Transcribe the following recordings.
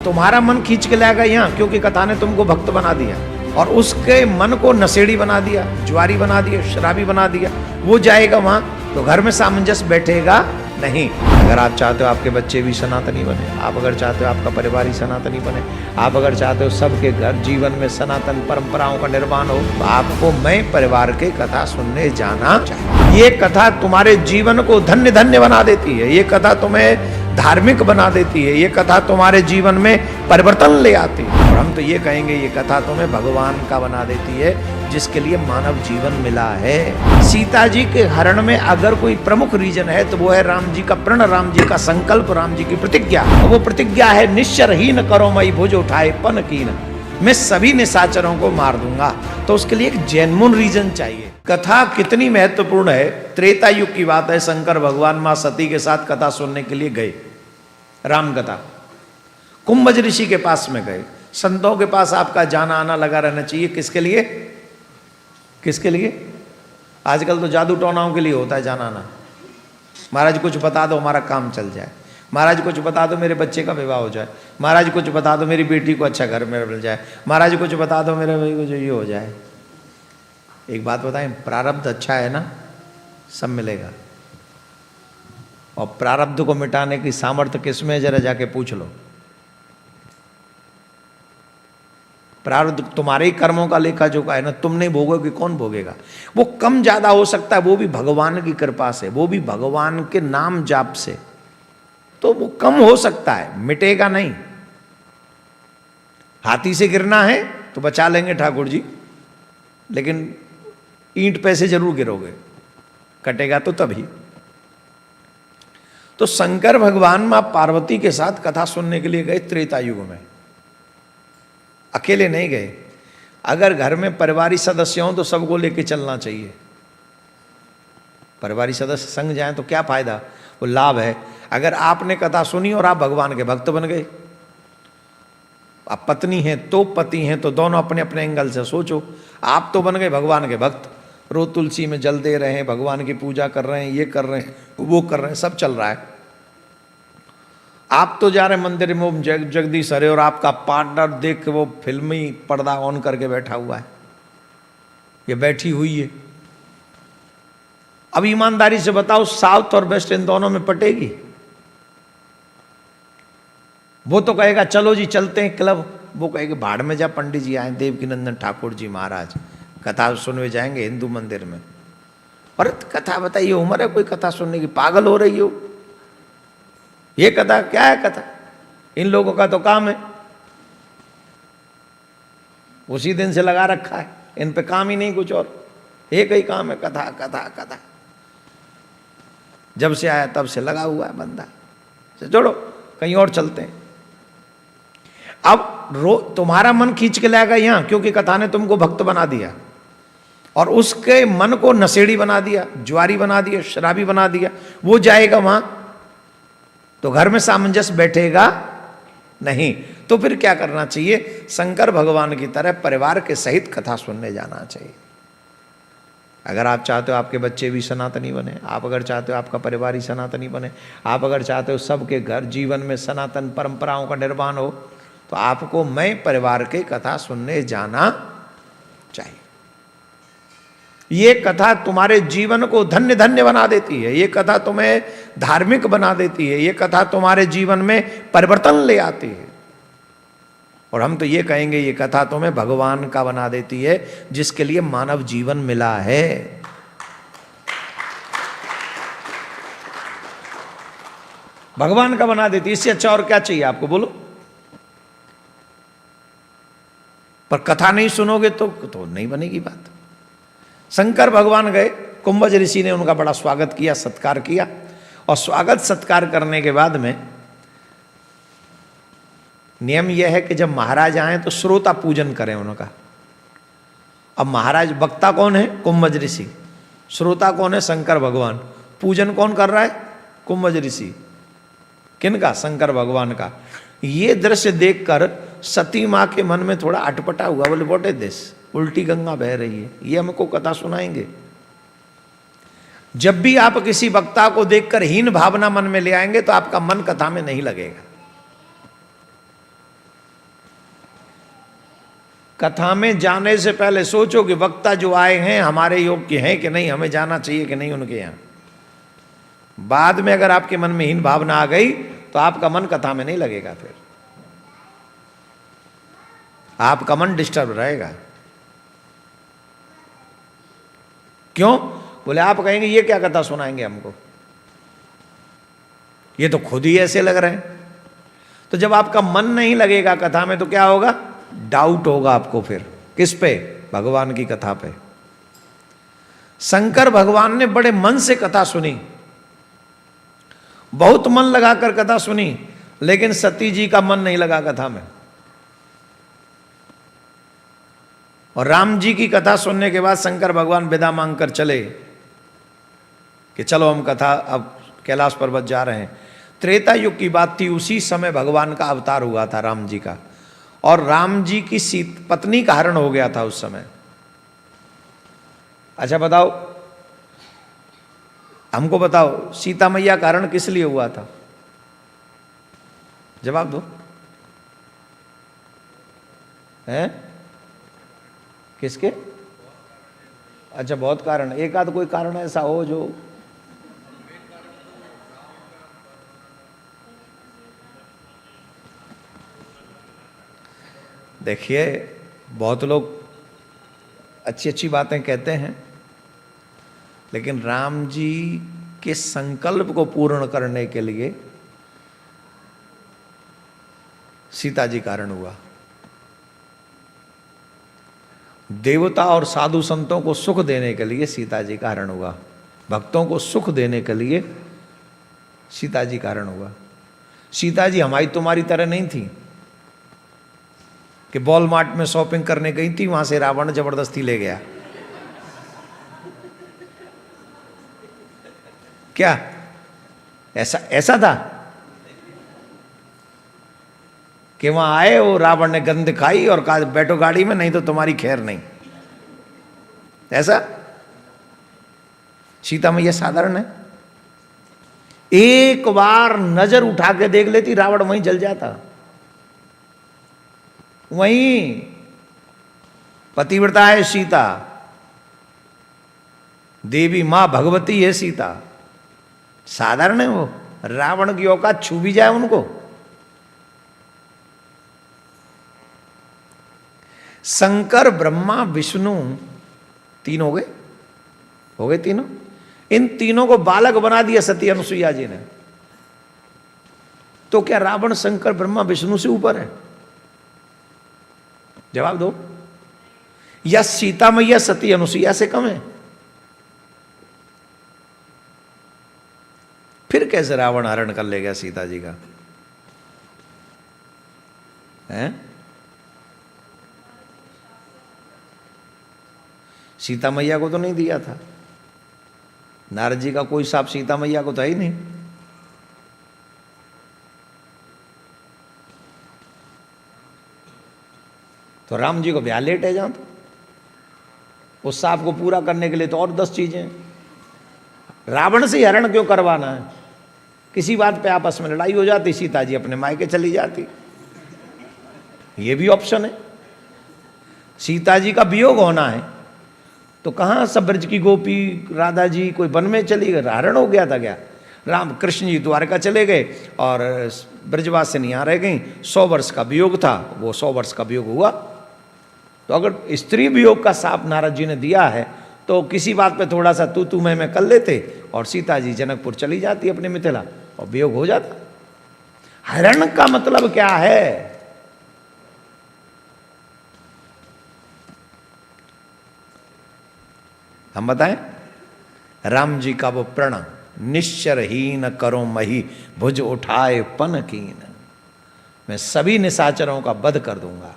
तुम्हारा मन खींच के लाएगा यहाँ, क्योंकि कथा ने तुमको भक्त बना दिया और उसके मन को नशेड़ी बना दिया, ज्वारी बना दिया, शराबी बना दिया। वो जाएगा वहां तो घर में सामंजस्य बैठेगा नहीं। अगर आप चाहते हो आपके बच्चे भी सनातनी बने, आप अगर चाहते हो आपका परिवार ही सनातनी बने, आप अगर चाहते हो सबके घर जीवन में सनातन परंपराओं का निर्माण हो, तो आपको मैं परिवार के कथा सुनने जाना चाहिए। ये कथा तुम्हारे जीवन को धन्य धन्य बना देती है, ये कथा तुम्हें धार्मिक बना देती है, ये कथा तुम्हारे जीवन में परिवर्तन ले आती है। और हम तो ये कहेंगे ये कथा तुम्हें भगवान का बना देती है, जिसके लिए मानव जीवन मिला है। सीता जी के हरण में अगर कोई प्रमुख रीजन है तो वो है राम जी का प्रण, राम जी का संकल्प, राम जी की प्रतिज्ञा। वो प्रतिज्ञा है निश्चरहीन करो मई भुज उठाए पन कीन, मैं सभी निशाचरों को मार दूंगा। तो उसके लिए एक जेन्युइन रीजन चाहिए। कथा कितनी महत्वपूर्ण है। त्रेता युग की बात है, शंकर भगवान मां सती के साथ कथा सुनने के लिए गए, राम कथा। कुंभज ऋषि के पास में गए। संतों के पास आपका जाना आना लगा रहना चाहिए। किसके लिए? किसके लिए? आजकल तो जादू टोनाओं के लिए होता है जाना आना। महाराज कुछ बता दो हमारा काम चल जाए, महाराज कुछ बता दो मेरे बच्चे का विवाह हो जाए, महाराज कुछ बता दो मेरी बेटी को अच्छा घर में मिल जाए, महाराज कुछ बता दो मेरे भाई को जो ये हो जाए। एक बात बताएं, प्रारब्ध अच्छा है ना, सब मिलेगा। और प्रारब्ध को मिटाने की सामर्थ्य किसमें, जरा जाके पूछ लो। प्रारब्ध तुम्हारे ही कर्मों का लेखा जोखा है ना, तुम नहीं भोगोगे कौन भोगेगा। वो कम ज्यादा हो सकता है, वो भी भगवान की कृपा से, वो भी भगवान के नाम जाप से, तो वो कम हो सकता है, मिटेगा नहीं। हाथी से गिरना है तो बचा लेंगे ठाकुर जी, लेकिन ईंट पे से जरूर गिरोगे, कटेगा तो तभी। तो शंकर भगवान मां पार्वती के साथ कथा सुनने के लिए गए त्रेता युग में। अकेले नहीं गए। अगर घर में परिवारिक सदस्य हों तो सबको लेके चलना चाहिए। परिवारिक सदस्य संग जाएं तो क्या फायदा, वो लाभ है। अगर आपने कथा सुनी और आप भगवान के भक्त बन गए, आप पत्नी हैं तो पति हैं तो दोनों अपने अपने एंगल से सोचो। आप तो बन गए भगवान के भक्त, रोज तुलसी में जल दे रहे हैं, भगवान की पूजा कर रहे हैं, ये कर रहे हैं, वो कर रहे हैं, सब चल रहा है। आप तो जा रहे हैं मंदिर में जगदीश हरे, और आपका पार्टनर देख के वो फिल्मी पर्दा ऑन करके बैठा हुआ है, ये बैठी हुई है। अब ईमानदारी से बताओ, साउथ और वेस्ट इन दोनों में पटेगी? वो तो कहेगा चलो जी चलते हैं क्लब, वो कहेगा भाड़ में जा, पंडित जी आए देवकीनंदन ठाकुर जी महाराज, कथा सुनने जाएंगे हिंदू मंदिर में। और कथा बताइए, उम्र है कोई कथा सुनने की? पागल हो रही हो? ये कथा क्या है? कथा इन लोगों का तो काम है, उसी दिन से लगा रखा है, इन पे काम ही नहीं कुछ और, एक ही काम है कथा कथा कथा। जब से आया तब से लगा हुआ है बंदा। छोड़ो, कहीं और चलते हैं। अब तुम्हारा मन खींच के लाएगा यहाँ, क्योंकि कथा ने तुमको भक्त बना दिया और उसके मन को नशेड़ी बना दिया, ज्वारी बना दिया, शराबी बना दिया। वो जाएगा वहां तो घर में सामंजस्य बैठेगा नहीं। तो फिर क्या करना चाहिए? शंकर भगवान की तरह परिवार के सहित कथा सुनने जाना चाहिए। अगर आप चाहते हो आपके बच्चे भी सनातनी बने, आप अगर चाहते हो आपका परिवार ही सनातनी बने, आप अगर चाहते हो सबके घर जीवन में सनातन परंपराओं का निर्माण हो, तो आपको मैं परिवार के कथा सुनने जाना चाहिए। ये कथा तुम्हारे जीवन को धन्य धन्य बना देती है, ये कथा तुम्हें धार्मिक बना देती है, ये कथा तुम्हारे जीवन में परिवर्तन ले आती है। और हम तो ये कहेंगे ये कथा तुम्हें भगवान का बना देती है, जिसके लिए मानव जीवन मिला है। भगवान का बना देती है, इससे अच्छा और क्या चाहिए आपको, बोलो? पर कथा नहीं सुनोगे तो नहीं बनेगी बात। शंकर भगवान गए, कुंभज ऋषि ने उनका बड़ा स्वागत किया, सत्कार किया। और स्वागत सत्कार करने के बाद में नियम यह है कि जब महाराज आए तो श्रोता पूजन करें उनका। अब महाराज वक्ता कौन है? कुंभज ऋषि। श्रोता कौन है? शंकर भगवान। पूजन कौन कर रहा है? कुंभज ऋषि। किनका? शंकर भगवान का। ये दृश्य देखकर सती माँ के मन में थोड़ा अटपटा हुआ, बोले व्हाट इज दिस, उल्टी गंगा बह रही है, ये हमको कथा सुनाएंगे? जब भी आप किसी वक्ता को देखकर हीन भावना मन में ले आएंगे तो आपका मन कथा में नहीं लगेगा। कथा में जाने से पहले सोचो कि वक्ता जो आए हैं हमारे योग के हैं कि नहीं, हमें जाना चाहिए कि नहीं उनके यहाँ। बाद में अगर आपके मन में हीन भावना आ गई तो आपका मन कथा में नहीं लगेगा, फिर आपका मन डिस्टर्ब रहेगा। क्यों? बोले आप कहेंगे ये क्या कथा सुनाएंगे हमको, ये तो खुद ही ऐसे लग रहे हैं। तो जब आपका मन नहीं लगेगा कथा में तो क्या होगा? डाउट होगा आपको। फिर किस पे? भगवान की कथा पे। शंकर भगवान ने बड़े मन से कथा सुनी, बहुत मन लगाकर कथा सुनी, लेकिन सती जी का मन नहीं लगा कथा में। और राम जी की कथा सुनने के बाद शंकर भगवान विदा मांगकर चले कि चलो हम कथा अब कैलाश पर्वत जा रहे हैं। त्रेता युग की बात थी, उसी समय भगवान का अवतार हुआ था राम जी का, और राम जी की पत्नी का हरण हो गया था उस समय। अच्छा बताओ, हमको बताओ, सीता मैया का हरण किस लिए हुआ था? जवाब दो। हैं? किसके? अच्छा, बहुत कारण। एक आध कोई कारण ऐसा हो जो देखिए, बहुत लोग अच्छी अच्छी बातें कहते हैं, लेकिन राम जी के संकल्प को पूर्ण करने के लिए सीता जी कारण हुआ। देवता और साधु संतों को सुख देने के लिए सीता जी कारण हुआ, भक्तों को सुख देने के लिए सीता जी कारण हुआ। सीता जी हमारी तुम्हारी तरह नहीं थी कि वॉलमार्ट में शॉपिंग करने गई थी, वहां से रावण जबरदस्ती ले गया। क्या ऐसा था कि वहां आए, वो रावण ने गंध खाई और कहा बैठो गाड़ी में, नहीं तो तुम्हारी खैर नहीं? ऐसा? सीता मैया साधारण है, एक बार नजर उठा के देख लेती, रावण वहीं जल जाता। वहीं पतिव्रता है सीता, देवी मां भगवती है सीता, साधारण है वो। रावण की औकात छू भी जाए उनको। शंकर ब्रह्मा विष्णु तीन हो गए तीनों। इन तीनों को बालक बना दिया सती अनुसुईया जी ने। तो क्या रावण शंकर ब्रह्मा विष्णु से ऊपर है? जवाब दो। या सीता मैया सती अनुसुईया से कम है? फिर कैसे रावण हरण कर ले गया सीता जी का? हैं? सीता मैया को तो नहीं दिया था, नारद जी का कोई साप सीता मैया को था ही नहीं। तो राम जी को ब्याह लेट है जहां, तो उस साप को पूरा करने के लिए तो और 10 चीजें। रावण से हरण क्यों करवाना है? किसी बात पे आपस में लड़ाई हो जाती, सीता जी अपने मायके चली जाती, ये भी ऑप्शन है। सीता जी का वियोग होना है तो कहाँ सब ब्रज की गोपी राधा जी कोई वन में चली गई, हरण हो गया था क्या? राम कृष्ण जी द्वारका चले गए और ब्रजवासिनी यहाँ रह गई। 100 वर्ष का वियोग था, वो 100 वर्ष का वियोग हुआ। तो अगर स्त्री वियोग का शाप नारद जी ने दिया है तो किसी बात पे थोड़ा सा तू मैं कर लेते और सीता जी जनकपुर चली जाती अपने मिथिला और वियोग हो जाता। हरण का मतलब क्या है? हम बताएं। राम जी का वो प्रण, निश्चरहीन करो मही भुज उठाए पन कीन, मैं सभी निशाचरों का वध कर दूंगा,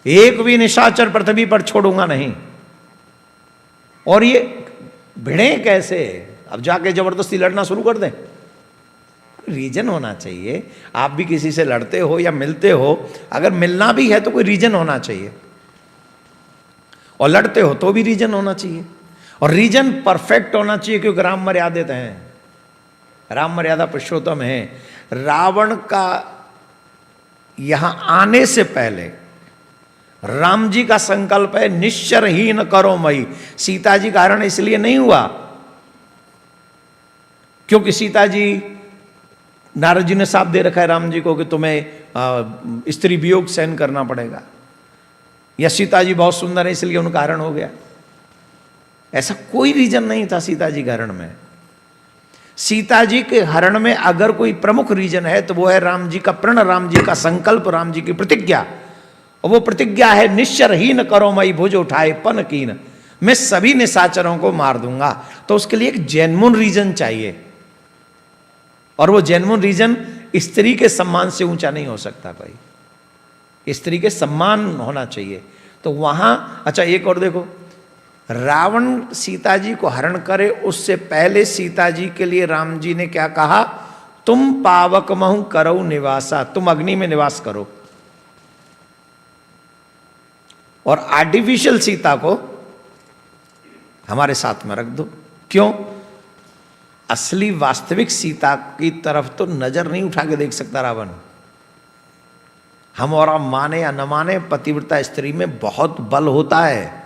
एक भी निशाचर पृथ्वी पर छोड़ूंगा नहीं। और ये भिड़े कैसे? अब जाके जबरदस्ती लड़ना शुरू कर दें? रीजन होना चाहिए। आप भी किसी से लड़ते हो या मिलते हो, अगर मिलना भी है तो कोई रीजन होना चाहिए, और लड़ते हो तो भी रीजन होना चाहिए, और रीजन परफेक्ट होना चाहिए, क्योंकि राम मर्यादित हैं, राम मर्यादा पुरुषोत्तम है। रावण का यहां आने से पहले राम जी का संकल्प है निश्चरहीन करो मई। सीता जी का हरण इसलिए नहीं हुआ क्योंकि सीता जी, नारद जी ने साफ दे रखा है राम जी को कि तुम्हें स्त्री वियोग सहन करना पड़ेगा, या सीता जी बहुत सुंदर है इसलिए उनका हरण हो गया। ऐसा कोई रीजन नहीं था सीता जी के हरण में। सीता जी के हरण में अगर कोई प्रमुख रीजन है तो वो है राम जी का प्रण, राम जी का संकल्प, राम जी की प्रतिज्ञा। और वो प्रतिज्ञा है निश्चरहीन करो मई भुज उठाए पन कीन, मैं सभी निशाचरों को मार दूंगा। तो उसके लिए एक जेन्युइन रीजन चाहिए, और वो जेन्युइन रीजन स्त्री के सम्मान से ऊंचा नहीं हो सकता भाई, स्त्री के सम्मान होना चाहिए। तो वहां अच्छा एक और देखो, रावण सीता जी को हरण करे उससे पहले सीता जी के लिए राम जी ने क्या कहा, तुम पावक महु करो निवासा, तुम अग्नि में निवास करो, और आर्टिफिशियल सीता को हमारे साथ में रख दो। क्यों? असली वास्तविक सीता की तरफ तो नजर नहीं उठा के देख सकता रावण। हम और आप माने या न माने, पतिव्रता स्त्री में बहुत बल होता है।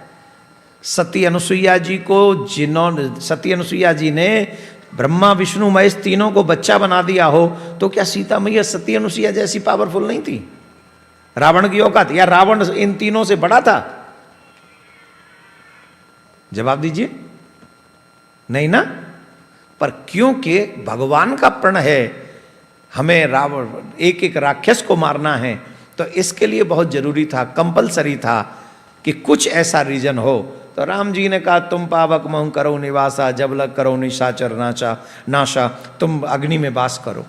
सती अनुसुईया जी को, जिन्होंने सती अनुसुईया जी ने ब्रह्मा विष्णु महेश तीनों को बच्चा बना दिया हो, तो क्या सीता मैया सती अनुसुईया जैसी पावरफुल नहीं थी? रावण की औकात, या रावण इन तीनों से बड़ा था? जवाब दीजिए, नहीं ना। पर क्योंकि भगवान का प्रण है, हमें रावण एक एक राक्षस को मारना है, तो इसके लिए बहुत जरूरी था, कंपलसरी था कि कुछ ऐसा रीजन हो। तो राम जी ने कहा तुम पावक महु करो निवासा, जब लग करो निशाचर नाशा, तुम अग्नि में वास करो।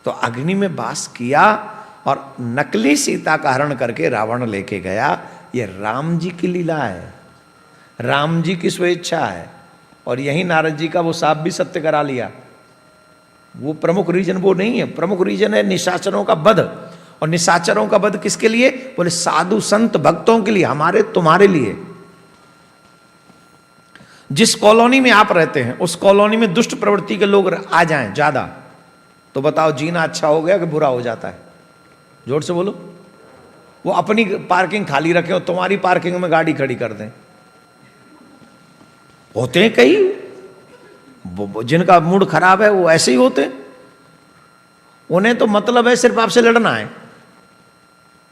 तो अग्नि में वास किया और नकली सीता का हरण करके रावण लेके गया। ये राम जी की लीला है, राम जी की स्वेच्छा है। और यही नारद जी का वो साप भी सत्य करा लिया। वो प्रमुख रीजन वो नहीं है, प्रमुख रीजन है निशाचरों का वध। और निशाचरों का वध किसके लिए? बोले साधु संत भक्तों के लिए, हमारे तुम्हारे लिए। जिस कॉलोनी में आप रहते हैं उस कॉलोनी में दुष्ट प्रवृत्ति के लोग आ जाएं ज्यादा, तो बताओ जीना अच्छा हो गया कि बुरा हो जाता है? जोर से बोलो। वो अपनी पार्किंग खाली रखें और तुम्हारी पार्किंग में गाड़ी खड़ी कर दें। होते हैं कई, जिनका मूड खराब है वो ऐसे ही होते हैं। उन्हें तो मतलब है सिर्फ आपसे लड़ना है,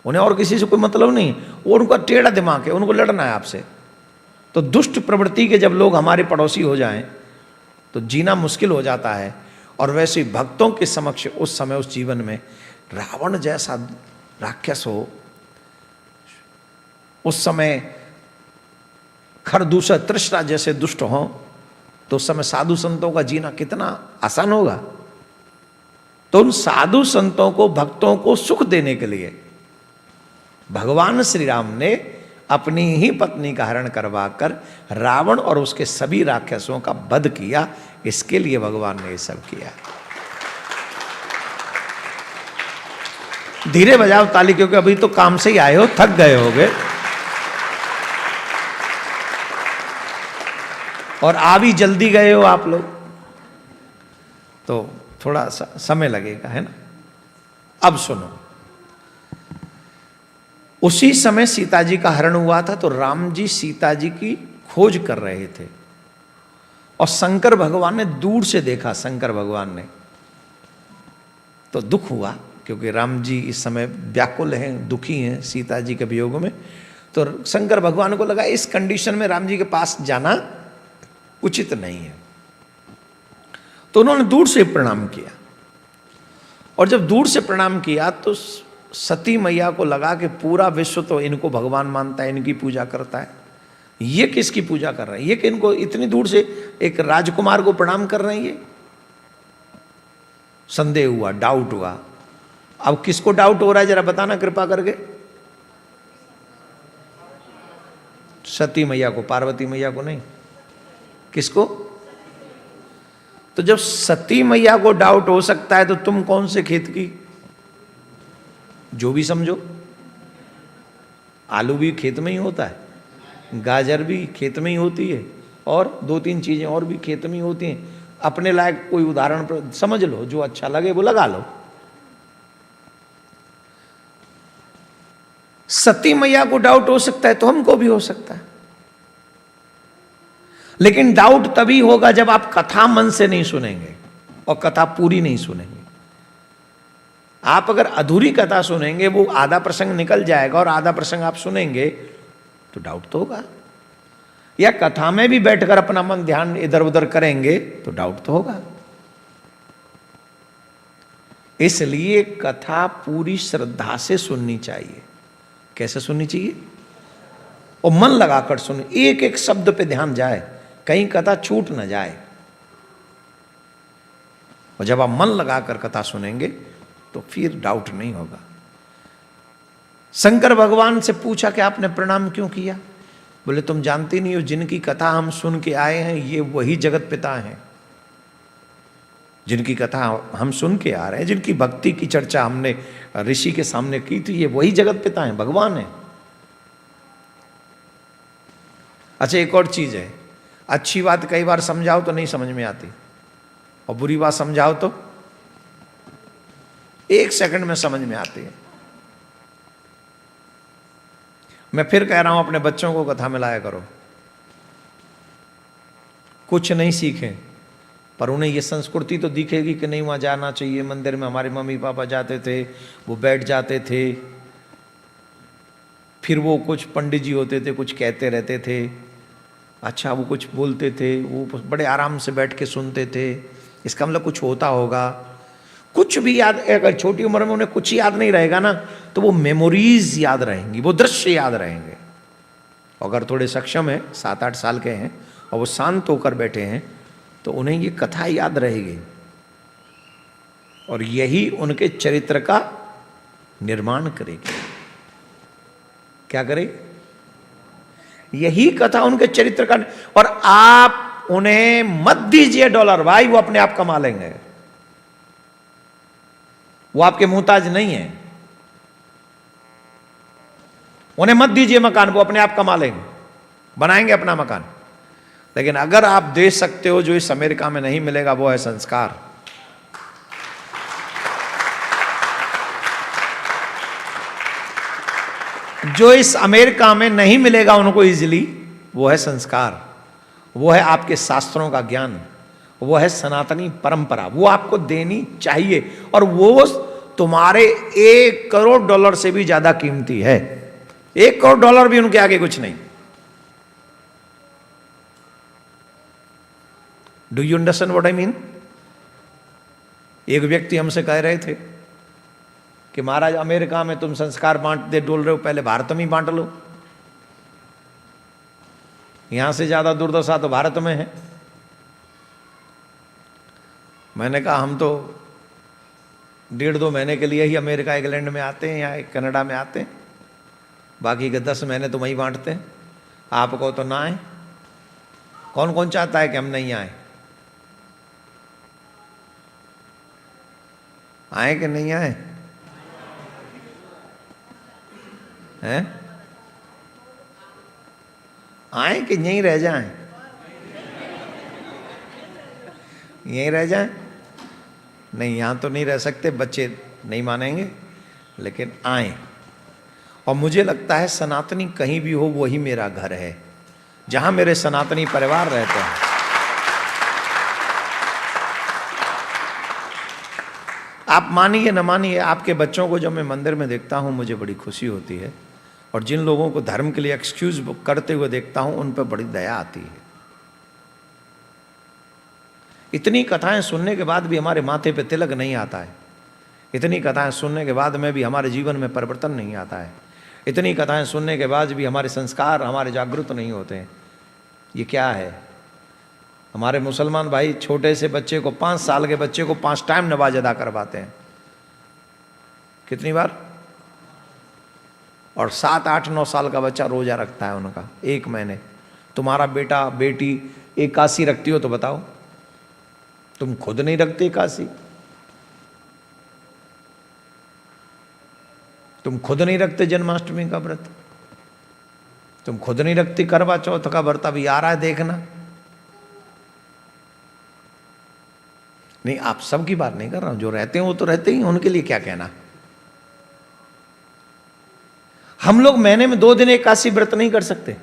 उन्हें और किसी से कोई मतलब नहीं। और उनका टेढ़ा दिमाग है, उनको लड़ना है आपसे। तो दुष्ट प्रवृत्ति के जब लोग हमारे पड़ोसी हो जाएं तो जीना मुश्किल हो जाता है। और वैसे भक्तों के समक्ष उस समय, उस जीवन में रावण जैसा राक्षस हो, उस समय खरदूषण तृष्णा जैसे दुष्ट हो, तो उस समय साधु संतों का जीना कितना आसान होगा। तो उन साधु संतों को, भक्तों को सुख देने के लिए भगवान श्री राम ने अपनी ही पत्नी का हरण करवाकर रावण और उसके सभी राक्षसों का वध किया। इसके लिए भगवान ने ये सब किया। धीरे बजाओ ताली, क्योंकि अभी तो काम से ही आए हो, थक गए होगे और आ भी जल्दी गए हो आप लोग, तो थोड़ा सा समय लगेगा, है ना। अब सुनो, उसी समय सीता जी का हरण हुआ था, तो राम जी सीता जी की खोज कर रहे थे और शंकर भगवान ने दूर से देखा। शंकर भगवान ने तो दुख हुआ, क्योंकि राम जी इस समय व्याकुल हैं, दुखी हैं सीता जी के वियोग में। तो शंकर भगवान को लगा इस कंडीशन में राम जी के पास जाना उचित नहीं है, तो उन्होंने दूर से प्रणाम किया। और जब दूर से प्रणाम किया तो सती मैया को लगा कि पूरा विश्व तो इनको भगवान मानता है, इनकी पूजा करता है, ये किसकी पूजा कर रहे हैं? ये कि इनको इतनी दूर से एक राजकुमार को प्रणाम कर रहे हैं। ये संदेह हुआ, डाउट हुआ। अब किसको डाउट हो रहा है जरा बताना कृपा करके? सती मैया को, पार्वती मैया को नहीं। किसको? तो जब सती मैया को डाउट हो सकता है तो तुम कौन से खेत की? जो भी समझो। आलू भी खेत में ही होता है, गाजर भी खेत में ही होती है, और दो तीन चीजें और भी खेत में ही होती हैं। अपने लायक कोई उदाहरण समझ लो, जो अच्छा लगे वो लगा लो। सती मैया को डाउट हो सकता है तो हमको भी हो सकता है, लेकिन डाउट तभी होगा जब आप कथा मन से नहीं सुनेंगे और कथा पूरी नहीं सुनेंगे। आप अगर अधूरी कथा सुनेंगे, वो आधा प्रसंग निकल जाएगा और आधा प्रसंग आप सुनेंगे तो डाउट तो होगा। या कथा में भी बैठकर अपना मन ध्यान इधर उधर करेंगे तो डाउट तो होगा। इसलिए कथा पूरी श्रद्धा से सुननी चाहिए। कैसे सुननी चाहिए? और मन लगाकर सुन, एक एक शब्द पे ध्यान जाए, कहीं कथा छूट न जाए। और जब आप मन लगाकर कथा सुनेंगे तो फिर डाउट नहीं होगा। शंकर भगवान से पूछा कि आपने प्रणाम क्यों किया? बोले तुम जानती नहीं हो, जिनकी कथा हम सुन के आए हैं ये वही जगत पिता हैं। जिनकी कथा हम सुन के आ रहे हैं, जिनकी भक्ति की चर्चा हमने ऋषि के सामने की थी, ये वही जगत पिता हैं, भगवान हैं। अच्छा, एक और चीज है, अच्छी बात कई बार समझाओ तो नहीं समझ में आती, और बुरी बात समझाओ तो 1 सेकंड में समझ में आती है। मैं फिर कह रहा हूं, अपने बच्चों को कथा में लाया करो। कुछ नहीं सीखें पर उन्हें ये संस्कृति तो दिखेगी कि नहीं वहाँ जाना चाहिए। मंदिर में हमारे मम्मी पापा जाते थे, वो बैठ जाते थे, फिर वो कुछ पंडित जी होते थे, कुछ कहते रहते थे, अच्छा वो कुछ बोलते थे, वो बड़े आराम से बैठ के सुनते थे, इसका मतलब कुछ होता होगा। कुछ भी याद, अगर छोटी उम्र में उन्हें कुछ याद नहीं रहेगा ना, तो वो मेमोरीज याद रहेंगी, वो दृश्य याद रहेंगे। अगर थोड़े सक्षम है, 7-8 साल के हैं और वो शांत होकर बैठे हैं, तो उन्हें ये कथा याद रहेगी और यही उनके चरित्र का निर्माण करेगी। क्या करेगी? यही कथा उनके चरित्र का। और आप उन्हें मत दीजिए डॉलर, भाई वो अपने आप कमा लेंगे, वो आपके मोहताज नहीं है। उन्हें मत दीजिए मकान, वो अपने आप कमा लेंगे, बनाएंगे अपना मकान। लेकिन अगर आप दे सकते हो, जो इस अमेरिका में नहीं मिलेगा, वो है संस्कार। जो इस अमेरिका में नहीं मिलेगा उनको इजीली, वो है संस्कार, वो है आपके शास्त्रों का ज्ञान, वो है सनातनी परंपरा। वो आपको देनी चाहिए और वो तुम्हारे $1 करोड़ से भी ज्यादा कीमती है। $1 करोड़ भी उनके आगे कुछ नहीं। Do you understand what I mean? एक व्यक्ति हमसे कह रहे थे कि महाराज अमेरिका में तुम संस्कार बांटते डोल रहे हो, पहले भारत में ही बांट लो। यहां से ज्यादा दुर्दशा तो भारत में है। मैंने कहा हम तो 1.5-2 महीने के लिए ही अमेरिका इंग्लैंड में आते हैं या कनाडा में आते हैं, बाकी के 10 महीने तो वहीं बांटते हैं। आपको तो ना आए। कौन कौन चाहता है कि हम नहीं आए? आए कि नहीं आए? हैं? आए कि यहीं रह जाएं? यहीं रह जाएं? नहीं, यहां तो नहीं रह सकते, बच्चे नहीं मानेंगे, लेकिन आए। और मुझे लगता है सनातनी कहीं भी हो वही मेरा घर है, जहां मेरे सनातनी परिवार रहते हैं। आप मानिए न मानिए, आपके बच्चों को जब मैं मंदिर में देखता हूं मुझे बड़ी खुशी होती है, और जिन लोगों को धर्म के लिए एक्सक्यूज करते हुए देखता हूं उन पर बड़ी दया आती है। इतनी कथाएं सुनने के बाद भी हमारे माथे पे तिलक नहीं आता है। इतनी कथाएं सुनने के बाद में भी हमारे जीवन में परिवर्तन नहीं आता है। इतनी कथाएं सुनने के बाद भी हमारे संस्कार हमारे जागृत नहीं होते हैं। ये क्या है? हमारे मुसलमान भाई छोटे से बच्चे को, 5 साल के बच्चे को 5 टाइम नमाज अदा करवाते हैं। कितनी बार? और 7, 8, 9 साल का बच्चा रोजा रखता है उनका 1 महीने। तुम्हारा बेटा बेटी एकादशी रखती हो तो बताओ? तुम खुद नहीं रखते एकादशी, तुम खुद नहीं रखते जन्माष्टमी का व्रत, तुम खुद नहीं रखते करवा चौथ का व्रत। अभी आ रहा है देखना। नहीं, आप सबकी बात नहीं कर रहा हूं, जो रहते हैं वो तो रहते ही, उनके लिए क्या कहना। हम लोग महीने में 2 दिन एकादशी व्रत नहीं कर सकते।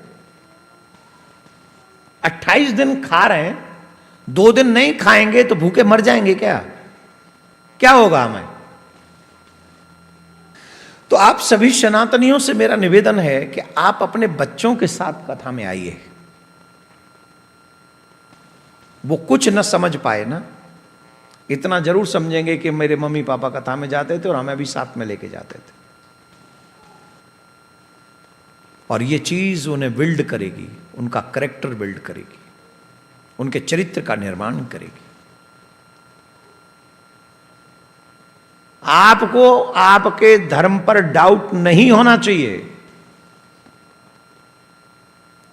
28 दिन खा रहे हैं, 2 दिन नहीं खाएंगे तो भूखे मर जाएंगे क्या? क्या होगा हमें? तो आप सभी सनातनियों से मेरा निवेदन है कि आप अपने बच्चों के साथ कथा में आइए। वो कुछ न समझ पाए ना, इतना जरूर समझेंगे कि मेरे मम्मी पापा कथा में जाते थे और हमें भी साथ में लेके जाते थे। और ये चीज उन्हें बिल्ड करेगी, उनका कैरेक्टर बिल्ड करेगी, उनके चरित्र का निर्माण करेगी। आपको आपके धर्म पर डाउट नहीं होना चाहिए।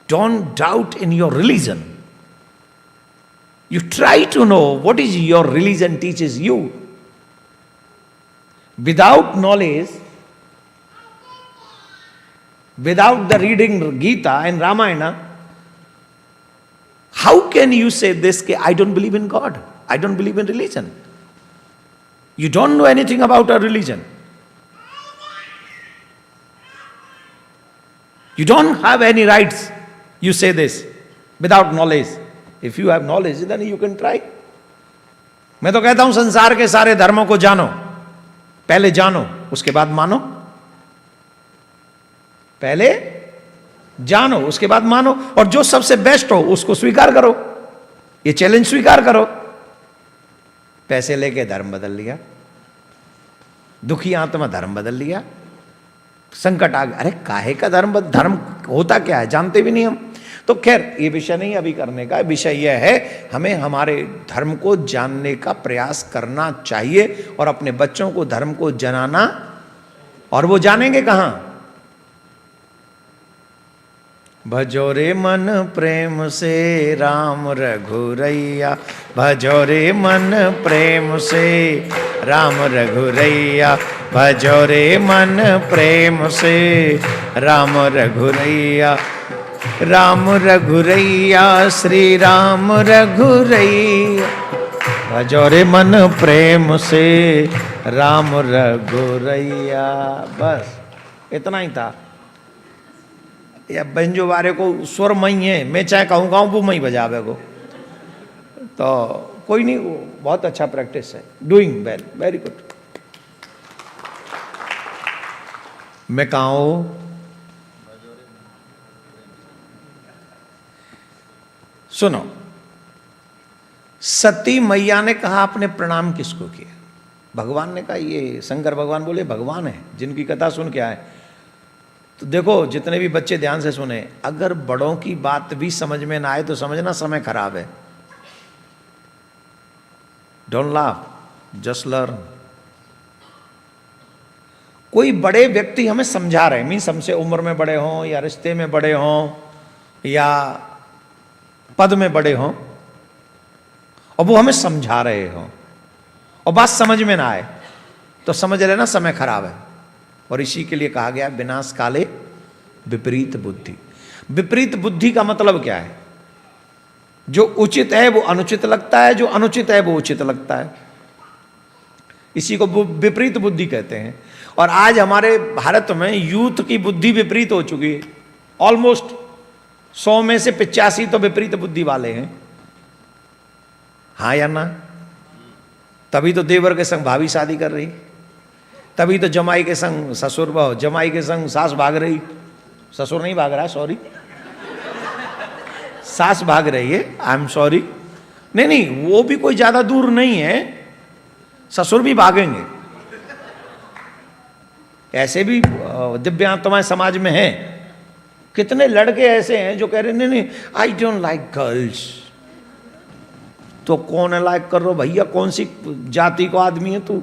Don't doubt in your religion. You try to know what is your religion teaches you. Without knowledge, without the reading Gita and Ramayana, how can you say this? I don't believe in God. I don't believe in religion. You don't know anything about our religion. You don't have any rights. You say this without knowledge. If you have knowledge, then you can try. मैं तो कहता हूं संसार के सारे धर्मों को जानो, पहले जानो उसके बाद मानो। पहले जानो उसके बाद मानो, और जो सबसे बेस्ट हो उसको स्वीकार करो। ये चैलेंज स्वीकार करो। पैसे लेके धर्म बदल लिया, दुखी आत्मा धर्म बदल लिया, संकट आ गया, अरे काहे का धर्म होता क्या है जानते भी नहीं हम। तो खैर ये विषय नहीं अभी करने का। विषय यह है हमें हमारे धर्म को जानने का प्रयास करना चाहिए और अपने बच्चों को धर्म को जनाना। और वो जानेंगे कहां? भजो रे मन प्रेम से राम रघुरैया, भजो रे मन प्रेम से राम रघुरैया, भजो रे मन प्रेम से राम रघुरैया। राम रघुरैया श्री राम रघुरैया, भजो रे मन प्रेम से राम रघुरैया। बस इतना ही था। या बंजो वारे को स्वर मई है, मैं चाहे कहूँ गाँव वो मई बजावे को, तो कोई नहीं, वो बहुत अच्छा प्रैक्टिस है। Doing well, very good. मैं कहूँ सुनो, सती मैया ने कहा आपने प्रणाम किसको किया? भगवान ने कहा, ये शंकर भगवान बोले भगवान है जिनकी कथा सुन के आए। तो देखो जितने भी बच्चे ध्यान से सुने, अगर बड़ों की बात भी समझ में ना आए तो समझना समय खराब है। Don't laugh, just learn. कोई बड़े व्यक्ति हमें समझा रहे, मीन्स हमसे उम्र में बड़े हों या रिश्ते में बड़े हों या पद में बड़े हों, और वो हमें समझा रहे हों और बात समझ में ना आए तो समझ लेना समय खराब है। और इसी के लिए कहा गया विनाश काले विपरीत बुद्धि। विपरीत बुद्धि का मतलब क्या है? जो उचित है वो अनुचित लगता है, जो अनुचित है वो उचित लगता है। इसी को विपरीत बुद्धि कहते हैं। और आज हमारे भारत में यूथ की बुद्धि विपरीत हो चुकी है। ऑलमोस्ट 100 में से 85 तो विपरीत बुद्धि वाले हैं। हाँ या ना? तभी तो देवर के संग भाभी शादी कर रही, तभी तो जमाई के संग ससुर, जमाई के संग सास भाग रही। ससुर नहीं भाग रहा, सॉरी, सास भाग रही है। I am sorry. नहीं, वो भी कोई ज्यादा दूर नहीं है, ससुर भी भागेंगे। ऐसे भी दिव्य आत्माएं समाज में हैं। कितने लड़के ऐसे हैं जो कह रहे नहीं, आई डोंट लाइक गर्ल्स। तो कौन है लाइक कर रहा हो भैया? कौन सी जाति को आदमी है तू?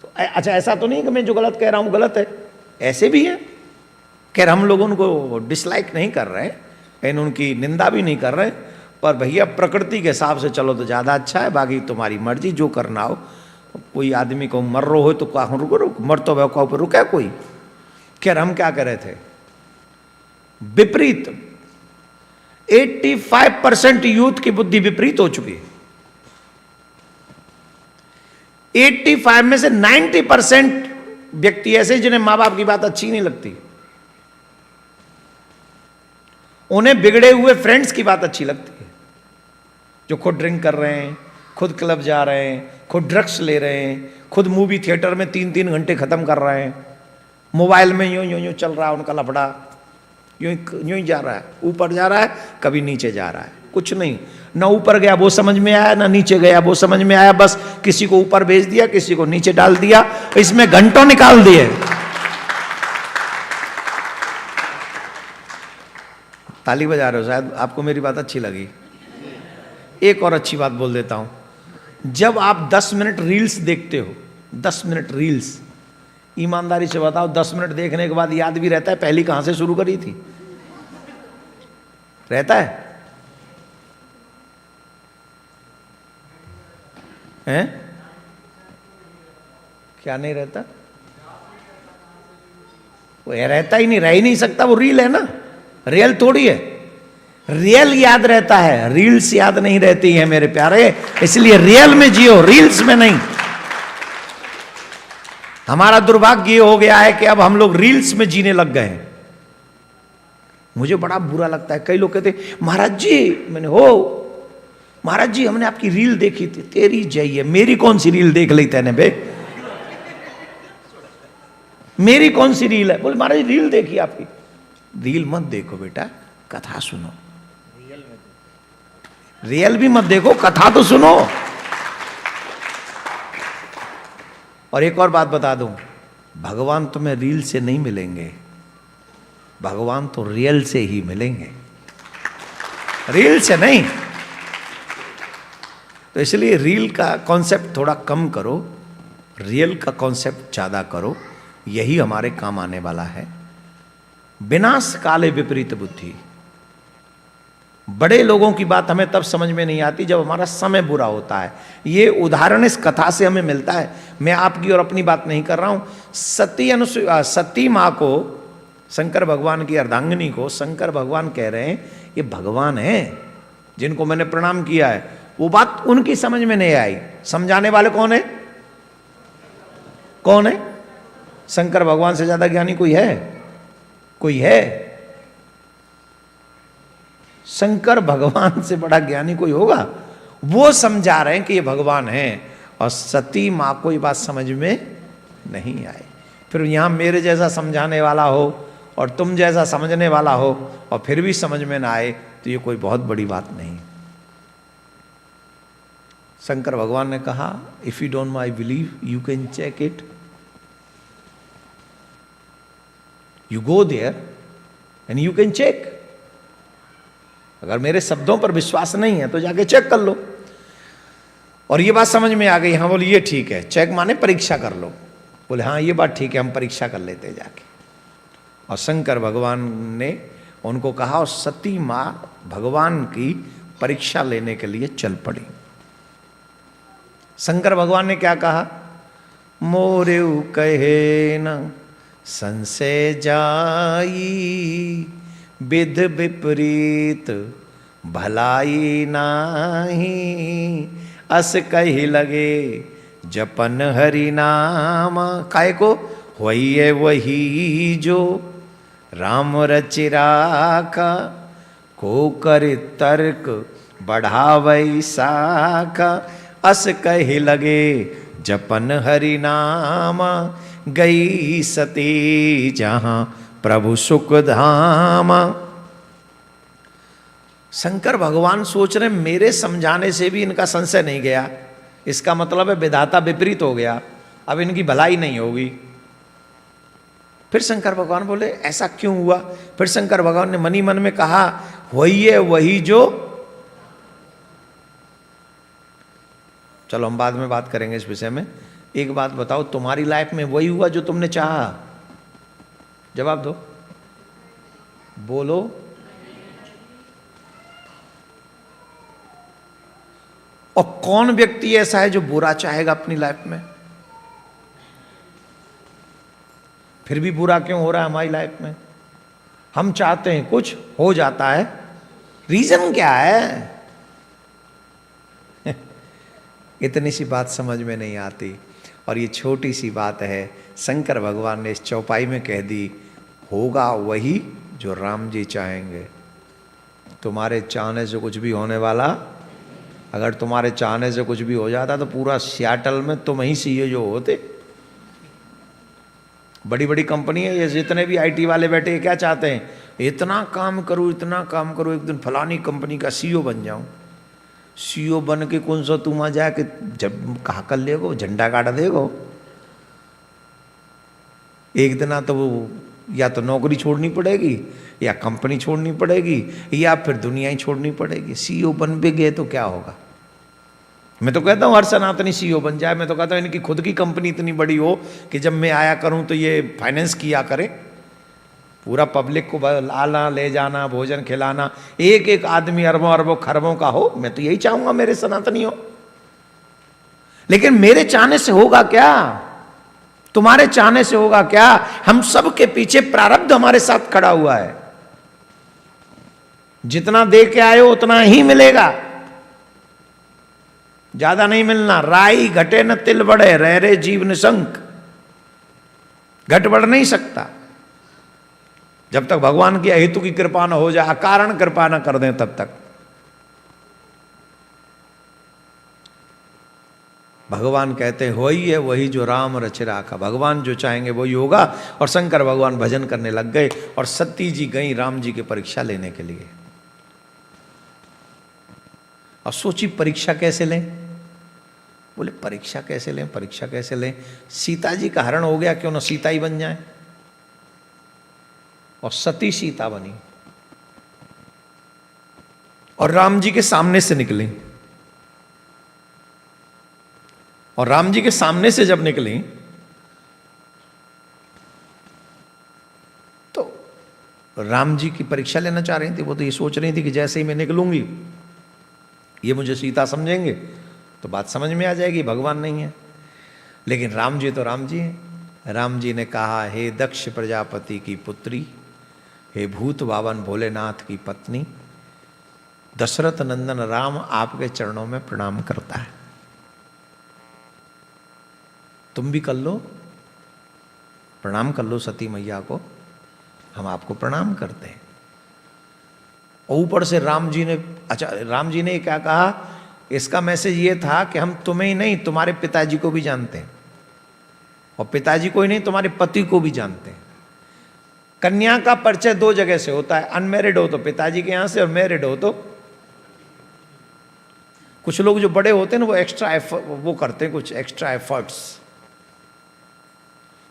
तो अच्छा, ऐसा तो नहीं कि मैं जो गलत कह रहा हूं गलत है, ऐसे भी है। खैर हम लोग उनको डिसलाइक नहीं कर रहे हैं, उनकी निंदा भी नहीं कर रहे, पर भैया प्रकृति के हिसाब से चलो तो ज़्यादा अच्छा है। बाकी तुम्हारी मर्जी, जो करना हो। कोई आदमी को मर रो हो तो रुको, मर तो वह ऊपर रुका कोई। खैर हम क्या कर रहे थे? विपरीत 85% यूथ की बुद्धि विपरीत हो चुकी है। 85 में से 90% व्यक्ति ऐसे जिन्हें माँ बाप की बात अच्छी नहीं लगती। उन्हें बिगड़े हुए फ्रेंड्स की बात अच्छी लगती है, जो खुद ड्रिंक कर रहे हैं, खुद क्लब जा रहे हैं, खुद ड्रग्स ले रहे हैं, खुद मूवी थिएटर में 3-3 घंटे खत्म कर रहे हैं, मोबाइल में यूं यूं यूं चल रहा है उनका लफड़ा, यूं यूं ही जा रहा है, ऊपर जा रहा है कभी नीचे जा रहा है, कुछ नहीं, ना ऊपर गया वो समझ में आया, ना नीचे गया वो समझ में आया, बस किसी को ऊपर भेज दिया, किसी को नीचे डाल दिया, इसमें घंटों निकाल दिए। ताली बजा रहे हो, शायद आपको मेरी बात अच्छी लगी। एक और अच्छी बात बोल देता हूं, जब आप 10 मिनट रील्स देखते हो, 10 मिनट रील्स, ईमानदारी से बताओ 10 मिनट देखने के बाद याद भी रहता है पहली कहां से शुरू करी थी? रहता है? हैं? क्या नहीं रहता? वो रहता ही नहीं, रह ही नहीं सकता, वो रील है ना, रियल थोड़ी है। रियल याद रहता है, रील्स याद नहीं रहती है मेरे प्यारे, इसलिए रियल में जियो, रील्स में नहीं। हमारा दुर्भाग्य ये हो गया है कि अब हम लोग रील्स में जीने लग गए हैं। मुझे बड़ा बुरा लगता है, कई लोग कहते महाराज जी, मैंने हो महाराज जी हमने आपकी रील देखी थी। तेरी जय है, मेरी कौन सी रील देख ली तैने बे? मेरी कौन सी रील है? बोले महाराज रील देखी आपकी। रील मत देखो बेटा, कथा सुनो। रियल भी मत देखो, कथा तो सुनो। और एक और बात बता दूं, भगवान तुम्हें रील से नहीं मिलेंगे, भगवान तो रियल से ही मिलेंगे, रील से नहीं। तो इसलिए रील का कॉन्सेप्ट थोड़ा कम करो, रियल का कॉन्सेप्ट ज्यादा करो, यही हमारे काम आने वाला है। विनाश काले विपरीत बुद्धि। बड़े लोगों की बात हमें तब समझ में नहीं आती जब हमारा समय बुरा होता है। ये उदाहरण इस कथा से हमें मिलता है। मैं आपकी और अपनी बात नहीं कर रहा हूं। सती मां को, शंकर भगवान की अर्धांगिनी को शंकर भगवान कह रहे हैं ये भगवान है जिनको मैंने प्रणाम किया है। वो बात उनकी समझ में नहीं आई। समझाने वाले कौन है? कौन है? शंकर भगवान से ज्यादा ज्ञानी कोई है? कोई है? शंकर भगवान से बड़ा ज्ञानी कोई होगा? वो समझा रहे हैं कि ये भगवान है, और सती मां को ये बात समझ में नहीं आई। फिर यहां मेरे जैसा समझाने वाला हो और तुम जैसा समझने वाला हो और फिर भी समझ में ना आए तो ये कोई बहुत बड़ी बात नहीं। शंकर भगवान ने कहा if you don't my believe you can check it, you go there and you can check. अगर मेरे शब्दों पर विश्वास नहीं है तो जाके चेक कर लो। और ये बात समझ में आ गई। हाँ बोले ये ठीक है, चेक माने परीक्षा कर लो। बोले हाँ ये बात ठीक है, हम परीक्षा कर लेते हैं जाके। और शंकर भगवान ने उनको कहा, और सती मां भगवान की परीक्षा लेने के लिए चल पड़ी। शंकर भगवान ने क्या कहा? मोरेउ कहे न संशय जाई, विध विपरीत भलाई नाही, अस कही लगे जपन हरि नाम। काय को? वही है वही जो राम रचि राखा, को कर तर्क बढ़ावै साखा, अस कही लगे जपन हरि नाम, गई सती जहां प्रभु सुख धामा। शंकर भगवान सोच रहे मेरे समझाने से भी इनका संशय नहीं गया, इसका मतलब है विधाता विपरीत हो गया, अब इनकी भलाई नहीं होगी। फिर शंकर भगवान बोले ऐसा क्यों हुआ? फिर शंकर भगवान ने मनी मन में कहा वही है वही जो। चलो हम बाद में बात करेंगे इस विषय में। एक बात बताओ, तुम्हारी लाइफ में वही हुआ जो तुमने चाहा? जवाब दो, बोलो। और कौन व्यक्ति ऐसा है जो बुरा चाहेगा अपनी लाइफ में? फिर भी बुरा क्यों हो रहा है हमारी लाइफ में? हम चाहते हैं कुछ, हो जाता है, रीजन क्या है? इतनी सी बात समझ में नहीं आती। और ये छोटी सी बात है, शंकर भगवान ने इस चौपाई में कह दी, होगा वही जो राम जी चाहेंगे। तुम्हारे चाहने से कुछ भी होने वाला, अगर तुम्हारे चाहने से कुछ भी हो जाता तो पूरा सियाटल में तुम ही सीईओ होते। बड़ी बड़ी कंपनी है, ये जितने भी आईटी वाले बैठे क्या चाहते हैं, इतना काम करूं इतना काम करूं, एक दिन फलानी कंपनी का सीईओ बन जाऊं। सीईओ बन के कौन सा तुम जाके जब कहा कर लेगो, झंडा काट देगो। एक दिन तो वो या तो नौकरी छोड़नी पड़ेगी, या कंपनी छोड़नी पड़ेगी, या फिर दुनिया ही छोड़नी पड़ेगी। सीईओ बन भी गए तो क्या होगा। मैं तो कहता हूँ हर सनातनी सीईओ बन जाए। मैं तो कहता हूँ इनकी खुद की कंपनी इतनी बड़ी हो कि जब मैं आया करूँ तो ये फाइनेंस किया करे, पूरा पब्लिक को लाना ले जाना भोजन खिलाना, एक एक आदमी अरबों अरबों खरबों का हो। मैं तो यही चाहूंगा मेरे सनातनी हो। लेकिन मेरे चाहने से होगा क्या, तुम्हारे चाहने से होगा क्या। हम सब के पीछे प्रारब्ध हमारे साथ खड़ा हुआ है। जितना दे के आए हो उतना ही मिलेगा, ज्यादा नहीं मिलना। राई घटे न तिल बढ़े, रह रे जीव निशंक। घट बढ़ नहीं सकता जब तक भगवान की अहेतु की कृपा न हो जाए, अकारण कृपा न कर दें तब तक। भगवान कहते हैं वही है वही जो राम रच राखा। भगवान जो चाहेंगे वही होगा। और शंकर भगवान भजन करने लग गए और सती जी गई राम जी की परीक्षा लेने के लिए। और सोची परीक्षा कैसे लें। बोले परीक्षा कैसे लें, परीक्षा कैसे लें। सीता जी का हरण हो गया, क्यों ना सीता ही बन जाए। और सती सीता बनी और राम जी के सामने से निकली। और राम जी के सामने से जब निकली तो राम जी की परीक्षा लेना चाह रही थी। वो तो ये सोच रही थी कि जैसे ही मैं निकलूंगी ये मुझे सीता समझेंगे तो बात समझ में आ जाएगी, भगवान नहीं है। लेकिन राम जी तो राम जी हैं। राम जी ने कहा, हे दक्ष प्रजापति की पुत्री, हे भूत बावन भोलेनाथ की पत्नी, दशरथ नंदन राम आपके चरणों में प्रणाम करता है। तुम भी कर लो, प्रणाम कर लो सती मैया को, हम आपको प्रणाम करते हैं। ऊपर से राम जी ने, अच्छा राम जी ने क्या कहा, इसका मैसेज ये था कि हम तुम्हें ही नहीं तुम्हारे पिताजी को भी जानते हैं, और पिताजी को ही नहीं तुम्हारे पति को भी जानते हैं। कन्या का परिचय दो जगह से होता है, अनमैरिड हो तो पिताजी के यहां से, और मैरिड हो तो। कुछ लोग जो बड़े होते हैं ना वो एक्स्ट्रा वो करते हैं कुछ एक्स्ट्रा एफर्ट्स।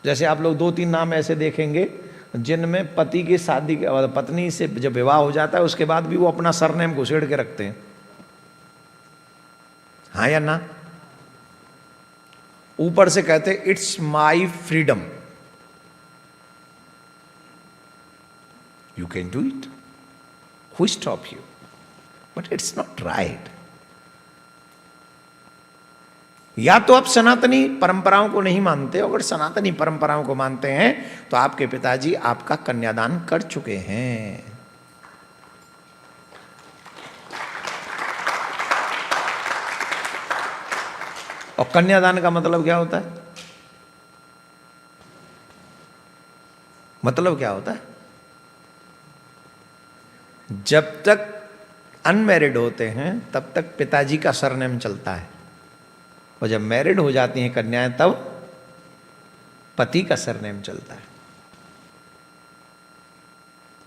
जैसे आप लोग 2-3 नाम ऐसे देखेंगे जिनमें पति की शादी के पत्नी से जब विवाह हो जाता है उसके बाद भी वो अपना सरनेम घुसेड़ के रखते हैं, हाँ या ना। ऊपर से कहते हैं it's my freedom, you can do it, who stop you, but it's not right. या तो आप सनातनी परंपराओं को नहीं मानते हो, अगर सनातनी परंपराओं को मानते हैं तो आपके पिताजी आपका कन्यादान कर चुके हैं। और कन्यादान का मतलब क्या होता है, मतलब क्या होता है, जब तक अनमैरिड होते हैं तब तक पिताजी का सरनेम चलता है, और जब मैरिड हो जाती हैं कन्याएं तब पति का सरनेम चलता है।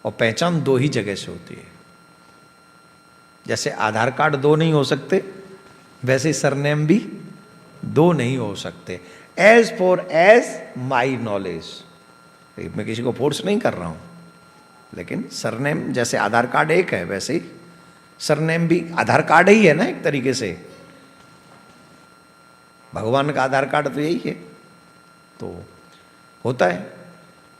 और पहचान 2 ही जगह से होती है। जैसे आधार कार्ड 2 नहीं हो सकते, वैसे सरनेम भी 2 नहीं हो सकते। As far as my knowledge, मैं किसी को फोर्स नहीं कर रहा हूं, लेकिन सरनेम जैसे आधार कार्ड एक है वैसे ही सरनेम भी आधार कार्ड ही है ना एक तरीके से। भगवान का आधार कार्ड तो यही है, तो होता है।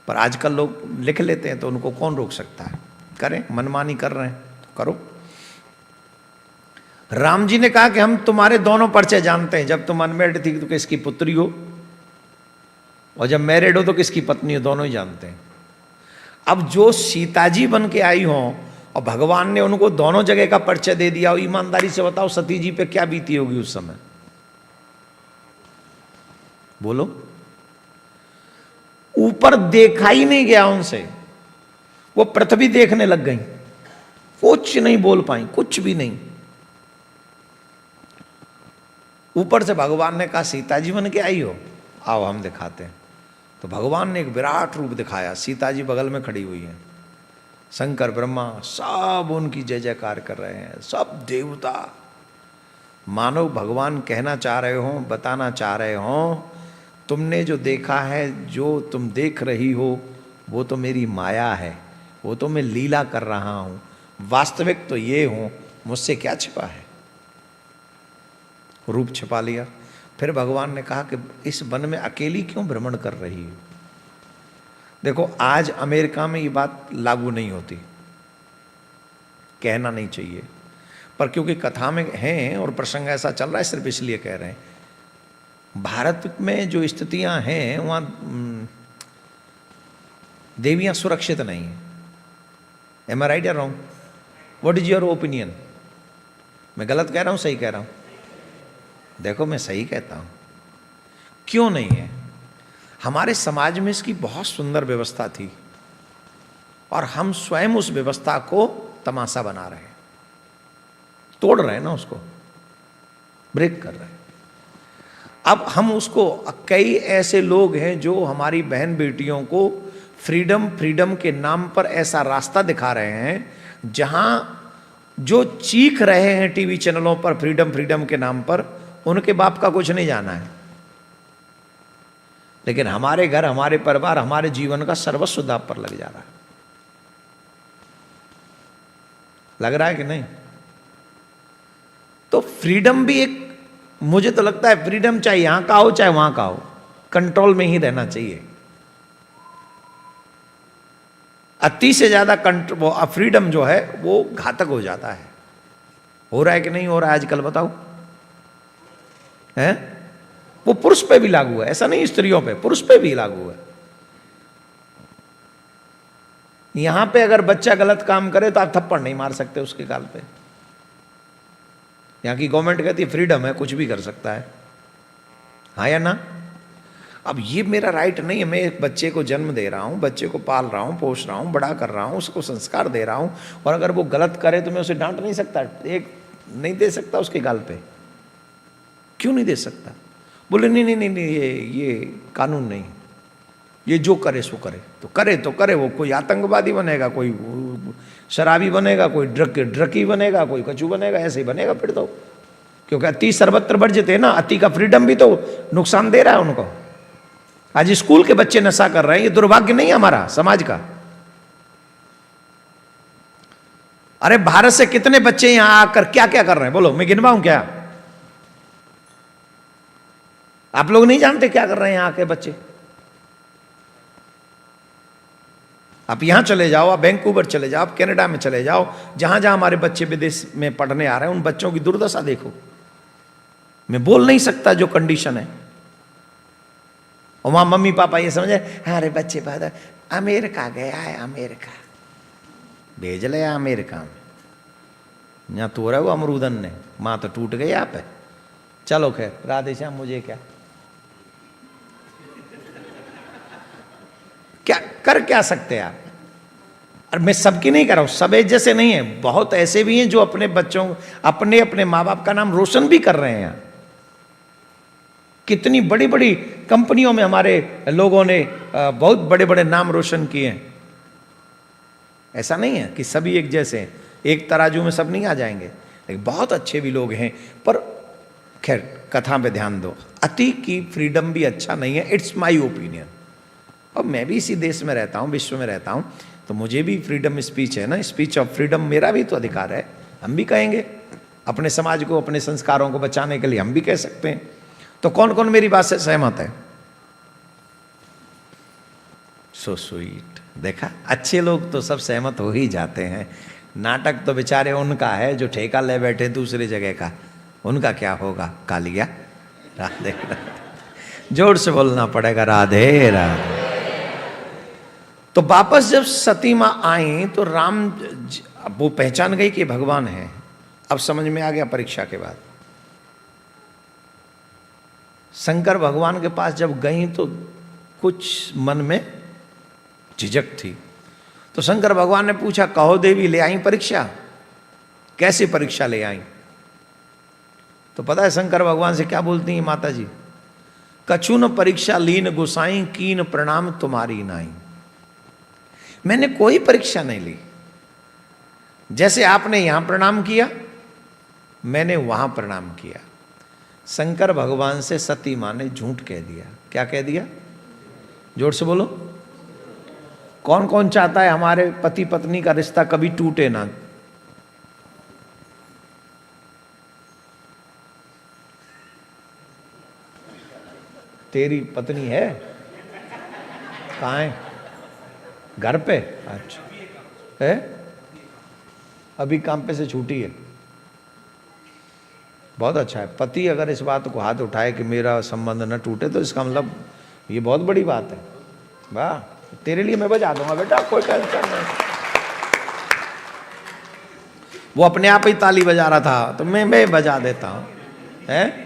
पर आजकल लोग लिख लेते हैं तो उनको कौन रोक सकता है, करें, मनमानी कर रहे हैं तो करो। राम जी ने कहा कि हम तुम्हारे दोनों परिचय जानते हैं, जब तुम अनमैरिड थी तो किसकी पुत्री हो, और जब मैरिड हो तो किसकी पत्नी हो, दोनों ही जानते हैं। अब जो सीता जी बन के आई हो और भगवान ने उनको दोनों जगह का परिचय दे दिया, और ईमानदारी से बताओ सती जी पे क्या बीती होगी उस समय, बोलो। ऊपर देखा ही नहीं गया उनसे, वो पृथ्वी देखने लग गई। कुछ नहीं बोल पाई, कुछ भी नहीं। ऊपर से भगवान ने कहा सीता जी बन के आई हो, आओ हम दिखाते हैं। तो भगवान ने एक विराट रूप दिखाया, सीता जी बगल में खड़ी हुई हैं, शंकर ब्रह्मा सब उनकी जय जयकार कर रहे हैं, सब देवता। मानो भगवान कहना चाह रहे हो, बताना चाह रहे हो, तुमने जो देखा है, जो तुम देख रही हो, वो तो मेरी माया है, वो तो मैं लीला कर रहा हूँ, वास्तविक तो ये हूँ, मुझसे क्या छिपा है। रूप छिपा लिया। फिर भगवान ने कहा कि इस वन में अकेली क्यों भ्रमण कर रही हो। देखो आज अमेरिका में ये बात लागू नहीं होती, कहना नहीं चाहिए, पर क्योंकि कथा में हैं और प्रसंग ऐसा चल रहा है, सिर्फ इसलिए कह रहे हैं। भारत में जो स्थितियां हैं वहाँ देवियां सुरक्षित नहीं है। एम आई राइट या wrong? What is your opinion? मैं गलत कह रहा हूँ, सही कह रहा हूँ? देखो मैं सही कहता हूँ। क्यों नहीं है? हमारे समाज में इसकी बहुत सुंदर व्यवस्था थी और हम स्वयं उस व्यवस्था को तमाशा बना रहे हैं, तोड़ रहे हैं ना, उसको ब्रेक कर रहे हैं। अब हम उसको, कई ऐसे लोग हैं जो हमारी बहन बेटियों को फ्रीडम के नाम पर ऐसा रास्ता दिखा रहे हैं जहां जो चीख रहे हैं टीवी चैनलों पर फ्रीडम के नाम पर, उनके बाप का कुछ नहीं जाना है, लेकिन हमारे घर, हमारे परिवार, हमारे जीवन का सर्वस्व दांव पर लग जा रहा है। लग रहा है कि नहीं? तो फ्रीडम भी एक, मुझे तो लगता है फ्रीडम चाहे यहां का हो चाहे वहां का हो, कंट्रोल में ही रहना चाहिए। अति से ज्यादा फ्रीडम जो है वो घातक हो जाता है। हो रहा है कि नहीं हो रहा है आजकल, बताओ? है वो पुरुष पे भी लागू है, ऐसा नहीं स्त्रियों पे, पुरुष पे भी लागू है। यहां पे अगर बच्चा गलत काम करे तो आप थप्पड़ नहीं मार सकते उसके गाल पे। यहां की गवर्नमेंट कहती है फ्रीडम है, कुछ भी कर सकता है, हाँ या ना? अब ये मेरा राइट नहीं है। मैं एक बच्चे को जन्म दे रहा हूं, बच्चे को पाल रहा हूं, पोष रहा हूं, बड़ा कर रहा हूं, उसको संस्कार दे रहा हूं, और अगर वो गलत करे तो मैं उसे डांट नहीं सकता, एक नहीं दे सकता उसके गाल पे। क्यों नहीं दे सकता? बोले नहीं नहीं नहीं, नहीं ये कानून नहीं, ये जो करे सो करे, तो करे वो कोई आतंकवादी बनेगा, कोई शराबी बनेगा, कोई ड्रकी बनेगा, कोई कचू बनेगा, ऐसे ही बनेगा फिर तो। क्योंकि अति सर्वत्र वर्जित है ना, अति का फ्रीडम भी तो नुकसान दे रहा है उनको। आज स्कूल के बच्चे नशा कर रहे हैं, ये दुर्भाग्य नहीं है हमारा समाज का? अरे भारत से कितने बच्चे यहां आकर क्या क्या कर रहे हैं, बोलो, मैं गिनवाऊं क्या? आप लोग नहीं जानते क्या कर रहे हैं यहां के बच्चे? आप यहां चले जाओ, आप वैंकूवर चले जाओ, आप कनाडा में चले जाओ, जहां जहां हमारे बच्चे विदेश में पढ़ने आ रहे हैं, उन बच्चों की दुर्दशा देखो। मैं बोल नहीं सकता जो कंडीशन है। और वहां मम्मी पापा ये समझे, अरे बच्चे बाद अमेरिका गया है, अमेरिका भेज ले अमेरिका में, यहाँ तो रहा वो अमरूदन ने, माँ तो टूट गई आप है। चलो खैर, राधे श्याम, मुझे क्या सकते हैं आप? और मैं सबकी नहीं कर रहा हूं, सब एक जैसे नहीं है, बहुत ऐसे भी हैं जो अपने बच्चों, अपने माँ बाप का नाम रोशन भी कर रहे हैं। कितनी बड़ी बड़ी कंपनियों में हमारे लोगों ने बहुत बड़े बड़े नाम रोशन किए हैं। ऐसा नहीं है कि सभी एक जैसे हैं, एक तराजू में सब नहीं आ जाएंगे, लेकिन बहुत अच्छे भी लोग हैं। पर खैर, कथा पे ध्यान दो, अति की फ्रीडम भी अच्छा नहीं है, इट्स माय ओपिनियन। और मैं भी इसी देश में रहता हूँ, विश्व में रहता हूँ, तो मुझे भी फ्रीडम स्पीच है ना, स्पीच ऑफ फ्रीडम मेरा भी तो अधिकार है। हम भी कहेंगे, अपने समाज को, अपने संस्कारों को बचाने के लिए हम भी कह सकते हैं। तो कौन कौन मेरी बात से सहमत है? So sweet. देखा, अच्छे लोग तो सब सहमत हो ही जाते हैं। नाटक तो बेचारे उनका है जो ठेका ले बैठे दूसरी जगह का, उनका क्या होगा? कालिया राधे राधे, जोर से बोलना पड़ेगा, राधे राधे। तो वापस जब सती मां आई तो राम, वो पहचान गई कि भगवान है। अब समझ में आ गया परीक्षा के बाद। शंकर भगवान के पास जब गई तो कुछ मन में झिझक थी। तो शंकर भगवान ने पूछा, कहो देवी ले आई परीक्षा? कैसे परीक्षा ले आई? तो पता है शंकर भगवान से क्या बोलती हैं माता जी? कछु न परीक्षा लीन गुसाई, कीन प्रणाम तुम्हारी नाई। मैंने कोई परीक्षा नहीं ली। जैसे आपने यहां प्रणाम किया, मैंने वहां प्रणाम किया। शंकर भगवान से सती मां ने झूठ कह दिया। क्या कह दिया? जोर से बोलो। कौन कौन चाहता है हमारे पति पत्नी का रिश्ता कभी टूटे ना? तेरी पत्नी है? कहाँ है? घर पे? अच्छा है, अभी काम पे से छूटी है। बहुत अच्छा है। पति अगर इस बात को हाथ उठाए कि मेरा संबंध न टूटे, तो इसका मतलब ये बहुत बड़ी बात है। वाह, तेरे लिए मैं बजा दूंगा बेटा, कोई टेंशन नहीं। वो अपने आप ही ताली बजा रहा था, तो मैं बजा देता हूँ। है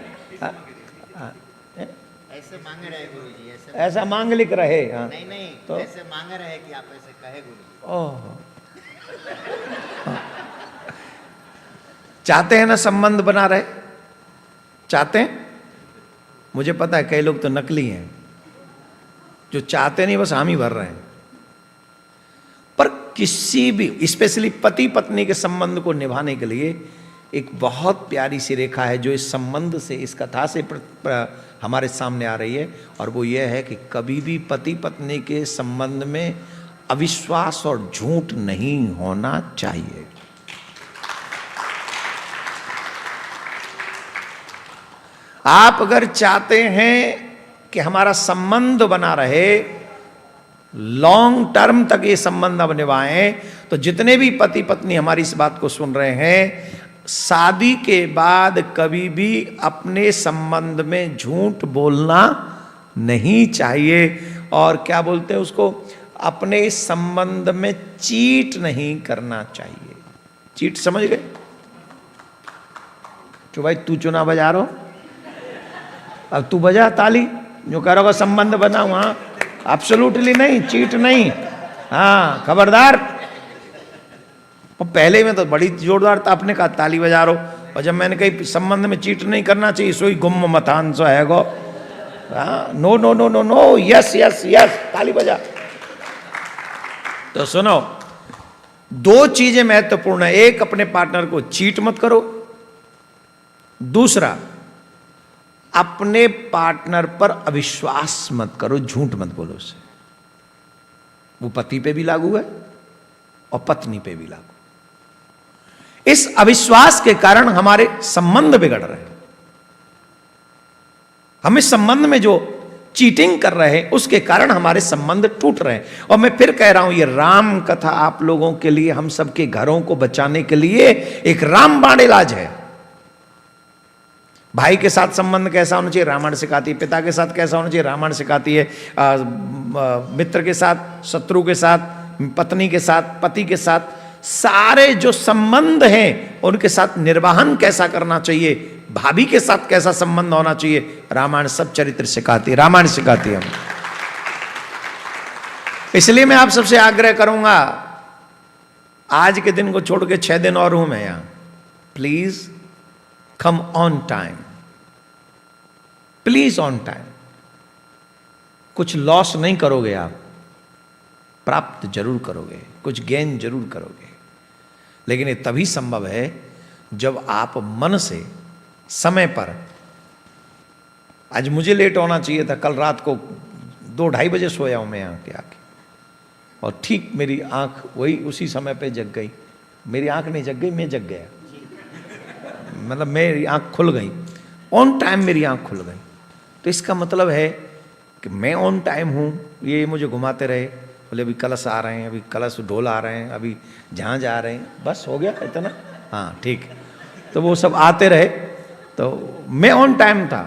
ऐसे मांग रहे गुरुजी, ऐसा मांगलिक रहे। हाँ नहीं नहीं, तो ऐसे मांग रहे कि आप ऐसे कहे गुरुजी। ओह, चाहते हैं ना संबंध बना रहे? चाहते हैं? मुझे पता है कई लोग तो नकली हैं, जो चाहते नहीं, बस हम ही भर रहे हैं। पर किसी भी, स्पेशली पति पत्नी के संबंध को निभाने के लिए एक बहुत प्यारी सी रेखा है, जो इस संबंध से, इस कथा से हमारे सामने आ रही है। और वो ये है कि कभी भी पति पत्नी के संबंध में अविश्वास और झूठ नहीं होना चाहिए। आप अगर चाहते हैं कि हमारा संबंध बना रहे, लॉन्ग टर्म तक ये संबंध अब निभाएं, तो जितने भी पति पत्नी हमारी इस बात को सुन रहे हैं, शादी के बाद कभी भी अपने संबंध में झूठ बोलना नहीं चाहिए। और क्या बोलते हैं उसको, अपने संबंध में चीट नहीं करना चाहिए। चीट समझ गए? जो भाई तू चुना बजा रहा हो, अब तू बजा ताली, जो कह रहा होगा संबंध बना वहां, एब्सोल्युटली नहीं, चीट नहीं। हाँ खबरदार। और पहले में तो बड़ी जोरदार था, आपने कहा ताली बजा रहा हो, और जब मैंने कही संबंध में चीट नहीं करना चाहिए, सोई गुम मतान सो है गो। No no no no no, yes yes yes, ताली बजा। तो सुनो, दो चीजें महत्वपूर्ण है। एक, अपने पार्टनर को चीट मत करो। दूसरा, अपने पार्टनर पर अविश्वास मत करो, झूठ मत बोलो उसे। वो पति पे भी लागू है और पत्नी पे भी लागू। इस अविश्वास के कारण हमारे संबंध बिगड़ रहे हैं। हम इस संबंध में जो चीटिंग कर रहे हैं, उसके कारण हमारे संबंध टूट रहे हैं। और मैं फिर कह रहा हूं, ये राम कथा आप लोगों के लिए, हम सबके घरों को बचाने के लिए एक रामबाण इलाज है। भाई के साथ संबंध कैसा होना चाहिए, रामायण सिखाती है। पिता के साथ कैसा होना चाहिए, रामायण सिखाती है। मित्र के साथ, शत्रु के साथ, पत्नी के साथ, पति के साथ, सारे जो संबंध हैं उनके साथ निर्वाहन कैसा करना चाहिए, भाभी के साथ कैसा संबंध होना चाहिए, रामायण सब चरित्र सिखाती है, रामायण सिखाती है। इसलिए मैं आप सबसे आग्रह करूंगा, आज के दिन को छोड़ के 6 दिन और हूं मैं यहां, please come on time, please on time. कुछ लॉस नहीं करोगे आप, प्राप्त जरूर करोगे, कुछ गेन जरूर करोगे। लेकिन ये तभी संभव है जब आप मन से, समय पर, आज मुझे लेट होना चाहिए था, कल रात को 2-2:30 बजे सोया हूं मैं यहाँ के आके, और ठीक मेरी आंख वही उसी समय पे जग गई। मेरी आंख नहीं जग गई, मैं जग गया, मतलब मेरी आंख खुल गई, ऑन टाइम मेरी आंख खुल गई। तो इसका मतलब है कि मैं ऑन टाइम हूँ। ये मुझे घुमाते रहे, बोले अभी कलश आ रहे हैं, अभी कलश ढोल आ रहे हैं, अभी जहाँ जा रहे हैं, बस हो गया इतना, हाँ ठीक। तो वो सब आते रहे, तो मैं ऑन टाइम था।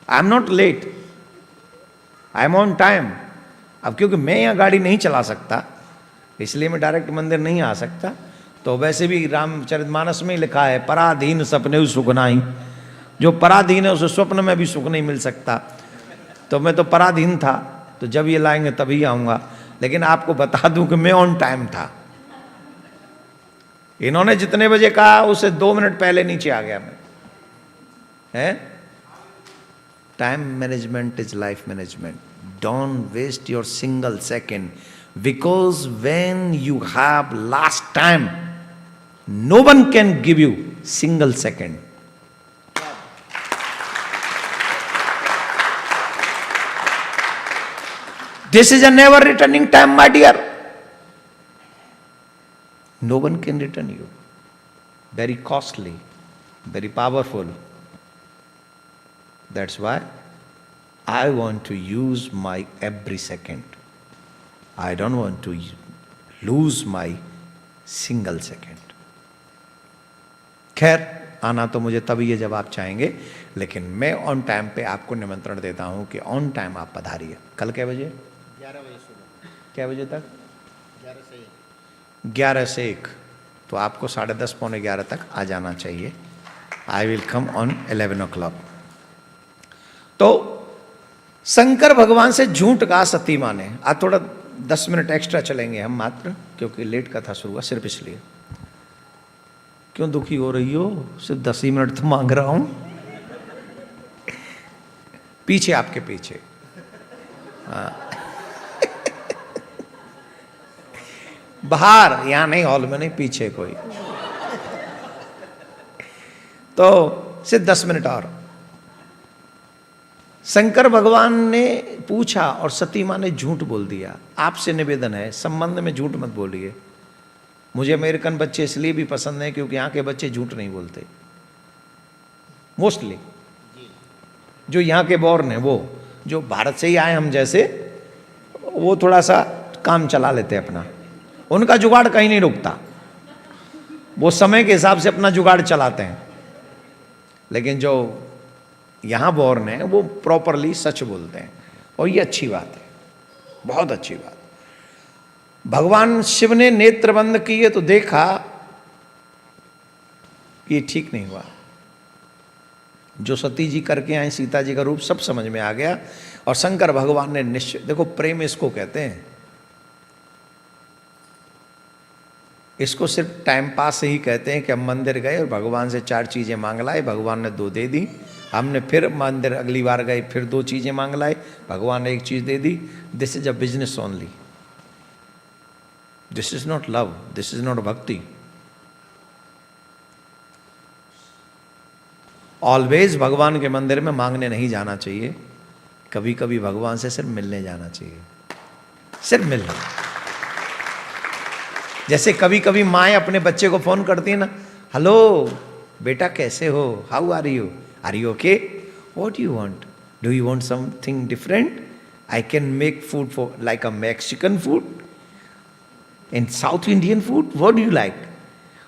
I am not let, I am on time. अब क्योंकि मैं यहाँ गाड़ी नहीं चला सकता, इसलिए मैं डायरेक्ट मंदिर नहीं आ सकता। तो वैसे भी रामचरितमानस में ही लिखा है, पराधीन सपने सुख नाही। जो पराधीन है उसे स्वप्न में भी सुख नहीं मिल सकता। तो मैं तो पराधीन था, तो जब ये लाएंगे तभी आऊँगा। लेकिन आपको बता दूं कि मैं ऑन टाइम था। इन्होंने जितने बजे कहा उससे 2 मिनट पहले नीचे आ गया मैं। है time management is life management. Don't waste your single second, because when you have last time no one can give you single second. This is a never returning time, my dear. No one can return you. Very costly, very powerful. That's why I want to use my every second. I don't want to lose my single second. खैर, आना तो मुझे तभी है जब आप चाहेंगे, लेकिन मैं ऑन टाइम पे आपको निमंत्रण देता हूं कि ऑन टाइम आप पधारिए। कल क्या बजे? 11 बजे सुबह। क्या बजे तक? 11 से 1। 11 से 1, तो आपको 10:30 पौने 11 तक आ जाना चाहिए। I will come on 11 o'clock। तो शंकर भगवान से झूठ कहा सती माँ ने। आज थोड़ा 10 मिनट एक्स्ट्रा चलेंगे हम मात्र, क्योंकि लेट कथा शुरू हुआ, सिर्फ इसलिए। क्यों दुखी हो रही हो? सिर्फ 10 ही मिनट तो मांग रहा हूं। पीछे, आपके पीछे। हाँ। बाहर, यहां नहीं, हॉल में नहीं, पीछे कोई। तो सिर्फ 10 मिनट और। शंकर भगवान ने पूछा और सती मां ने झूठ बोल दिया। आपसे निवेदन है, संबंध में झूठ मत बोलिए। मुझे अमेरिकन बच्चे इसलिए भी पसंद है क्योंकि यहाँ के बच्चे झूठ नहीं बोलते मोस्टली। जो यहाँ के बॉर्न है, वो जो भारत से ही आए हम जैसे, वो थोड़ा सा काम चला लेते हैं अपना। उनका जुगाड़ कहीं नहीं रुकता, वो समय के हिसाब से अपना जुगाड़ चलाते हैं। लेकिन जो यहाँ बॉर्न है वो प्रॉपरली सच बोलते हैं, और ये अच्छी बात है, बहुत अच्छी बात। भगवान शिव ने नेत्र बंद किए तो देखा कि ये ठीक नहीं हुआ। जो सती जी करके आए, सीता जी का रूप सब समझ में आ गया। और शंकर भगवान ने निश्चय, देखो प्रेम इसको कहते हैं। इसको सिर्फ टाइम पास से ही कहते हैं कि हम मंदिर गए और भगवान से 4 चीजें मांग लाए, भगवान ने 2 दे दी। हमने फिर मंदिर अगली बार गए, फिर 2 चीजें मांग लाए, भगवान ने 1 चीज दे दी। This is a business only. This is not love, this is not bhakti. Always भगवान के मंदिर में मांगने नहीं जाना चाहिए, कभी कभी भगवान से सिर्फ मिलने जाना चाहिए, सिर्फ मिलने। जैसे कभी कभी माएँ अपने बच्चे को फोन करती है ना, हेलो बेटा कैसे हो, how are you okay, what you want, do you want something different, I can make food for like a Mexican food, in South Indian food, what do you like,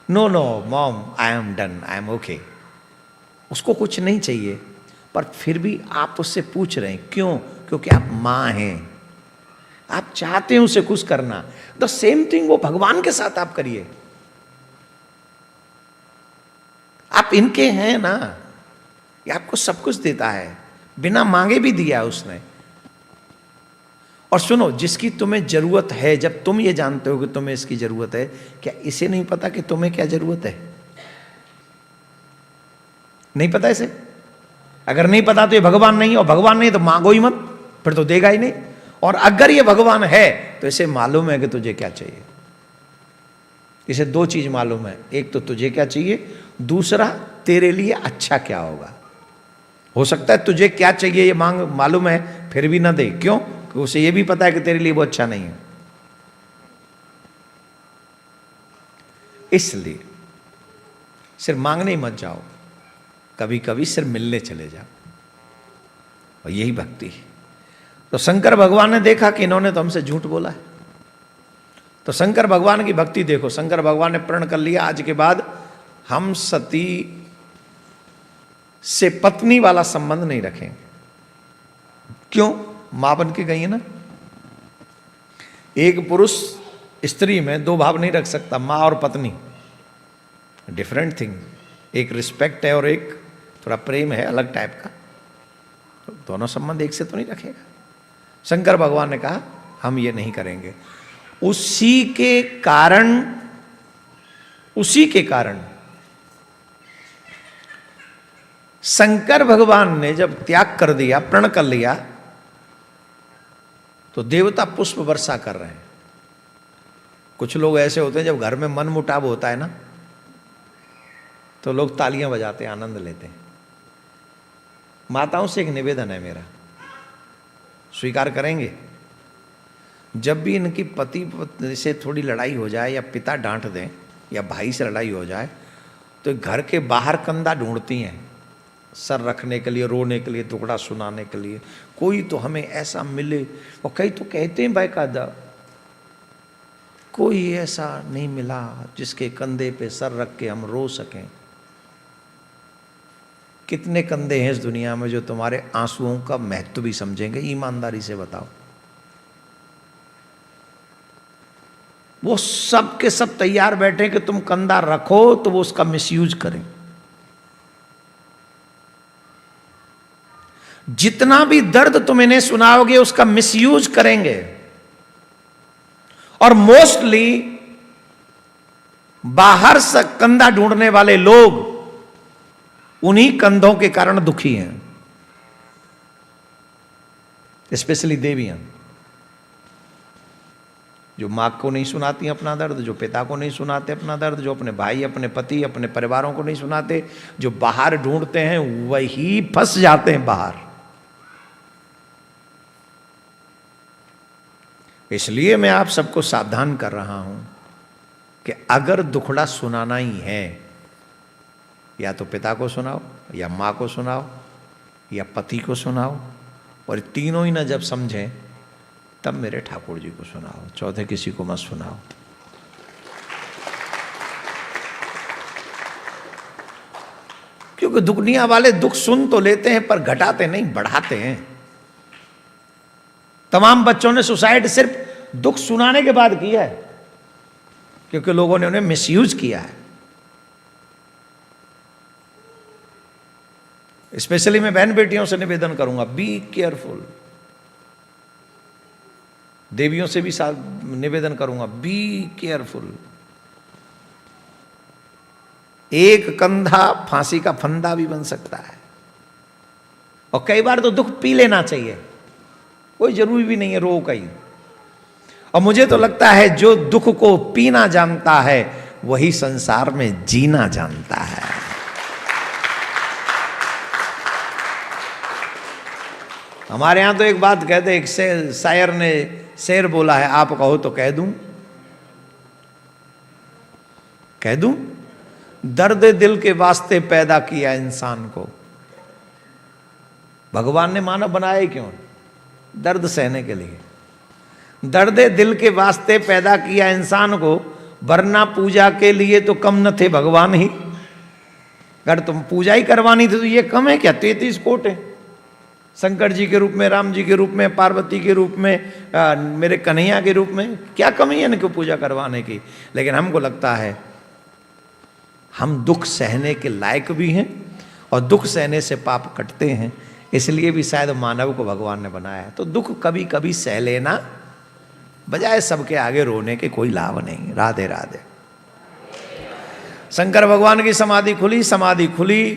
no no mom I am done, I am okay. उसको कुछ नहीं चाहिए, पर फिर भी आप उससे पूछ रहे हैं, क्यों? क्योंकि आप माँ हैं, आप चाहते हैं उसे खुश करना। द सेम थिंग वो भगवान के साथ आप करिए। आप इनके हैं ना, ये आपको सब कुछ देता है, बिना मांगे भी दिया है उसने। और सुनो, जिसकी तुम्हें जरूरत है, जब तुम ये जानते हो कि तुम्हें इसकी जरूरत है, क्या इसे नहीं पता कि तुम्हें क्या जरूरत है? नहीं पता इसे? अगर नहीं पता तो ये भगवान नहीं, और भगवान नहीं तो मांगो ही मत, फिर तो देगा ही नहीं। और अगर ये भगवान है तो इसे मालूम है कि तुझे क्या चाहिए। इसे 2 चीज मालूम है, एक तो तुझे क्या चाहिए, दूसरा तेरे लिए अच्छा क्या होगा। हो सकता है तुझे क्या चाहिए ये मांग मालूम है, फिर भी ना दे। क्यों? क्योंकि उसे ये भी पता है कि तेरे लिए वो अच्छा नहीं है। इसलिए सिर्फ मांगने ही मत जाओ, कभी कभी सिर्फ मिलने चले जाओ, और यही भक्ति है। तो शंकर भगवान ने देखा कि इन्होंने तो हमसे झूठ बोला है, तो शंकर भगवान की भक्ति देखो। शंकर भगवान ने प्रण कर लिया, आज के बाद हम सती से पत्नी वाला संबंध नहीं रखेंगे। क्यों? मां बन के गई है ना। एक पुरुष स्त्री में 2 भाव नहीं रख सकता, मां और पत्नी, डिफरेंट थिंग। एक रिस्पेक्ट है और एक थोड़ा प्रेम है, अलग टाइप का। तो दोनों संबंध एक से तो नहीं रखेगा। शंकर भगवान ने कहा हम ये नहीं करेंगे। उसी के कारण उसी के कारण शंकर भगवान ने जब त्याग कर दिया, प्रण कर लिया, तो देवता पुष्प वर्षा कर रहे हैं। कुछ लोग ऐसे होते हैं जब घर में मन मुटाव होता है ना, तो लोग तालियां बजाते हैं, आनंद लेते हैं। माताओं से एक निवेदन है मेरा, स्वीकार करेंगे? जब भी इनकी पति से थोड़ी लड़ाई हो जाए, या पिता डांट दें, या भाई से लड़ाई हो जाए, तो घर के बाहर कंधा ढूंढती हैं, सर रखने के लिए, रोने के लिए, दुखड़ा सुनाने के लिए। कोई तो हमें ऐसा मिले, और कई तो कहते हैं बाकायदा, कोई ऐसा नहीं मिला जिसके कंधे पे सर रख के हम रो सकें। कितने कंधे हैं इस दुनिया में जो तुम्हारे आंसुओं का महत्व भी समझेंगे? ईमानदारी से बताओ। वो सब के सब तैयार बैठे कि तुम कंधा रखो तो वो उसका मिसयूज करें। जितना भी दर्द तुम इन्हें सुनाओगे उसका मिसयूज करेंगे। और मोस्टली बाहर से कंधा ढूंढने वाले लोग उन्हीं कंधों के कारण दुखी हैं, स्पेशली देवियां, जो मां को नहीं सुनाती अपना दर्द, जो पिता को नहीं सुनाते अपना दर्द, जो अपने भाई, अपने पति, अपने परिवारों को नहीं सुनाते, जो बाहर ढूंढते हैं वही फंस जाते हैं बाहर। इसलिए मैं आप सबको सावधान कर रहा हूं कि अगर दुखड़ा सुनाना ही है, या तो पिता को सुनाओ, या माँ को सुनाओ, या पति को सुनाओ, और तीनों ही ना जब समझें तब मेरे ठाकुर जी को सुनाओ, चौथे किसी को मत सुनाओ। क्योंकि दुनिया वाले दुख सुन तो लेते हैं पर घटाते नहीं, बढ़ाते हैं। तमाम बच्चों ने सुसाइड सिर्फ दुख सुनाने के बाद किया है, क्योंकि लोगों ने उन्हें मिसयूज किया है। स्पेशली मैं बहन बेटियों से निवेदन करूंगा, बी केयरफुल। देवियों से भी निवेदन करूंगा, बी केयरफुल। एक कंधा फांसी का फंदा भी बन सकता है, और कई बार तो दुख पी लेना चाहिए, कोई जरूरी भी नहीं है रो का ही। और मुझे तो लगता है जो दुख को पीना जानता है वही संसार में जीना जानता है। हमारे यहां तो एक बात कहते, एक शायर ने शेर बोला है, आप कहो तो कह दूं, कह दूं। दर्द दिल के वास्ते पैदा किया इंसान को, भगवान ने मानव बनाया ही क्यों? दर्द सहने के लिए। दर्द दिल के वास्ते पैदा किया इंसान को, वरना पूजा के लिए तो कम न थे भगवान ही। अगर तुम पूजा ही करवानी थी तो ये कम है क्या? 33 कोट है, शंकर जी के रूप में, राम जी के रूप में, पार्वती के रूप में, मेरे कन्हैया के रूप में। क्या कमी है इनको पूजा करवाने की? लेकिन हमको लगता है हम दुख सहने के लायक भी हैं, और दुख सहने से पाप कटते हैं। इसलिए भी शायद मानव को भगवान ने बनाया है। तो दुख कभी कभी सह लेना, बजाय सबके आगे रोने के कोई लाभ नहीं। राधे राधे। शंकर भगवान की समाधि खुली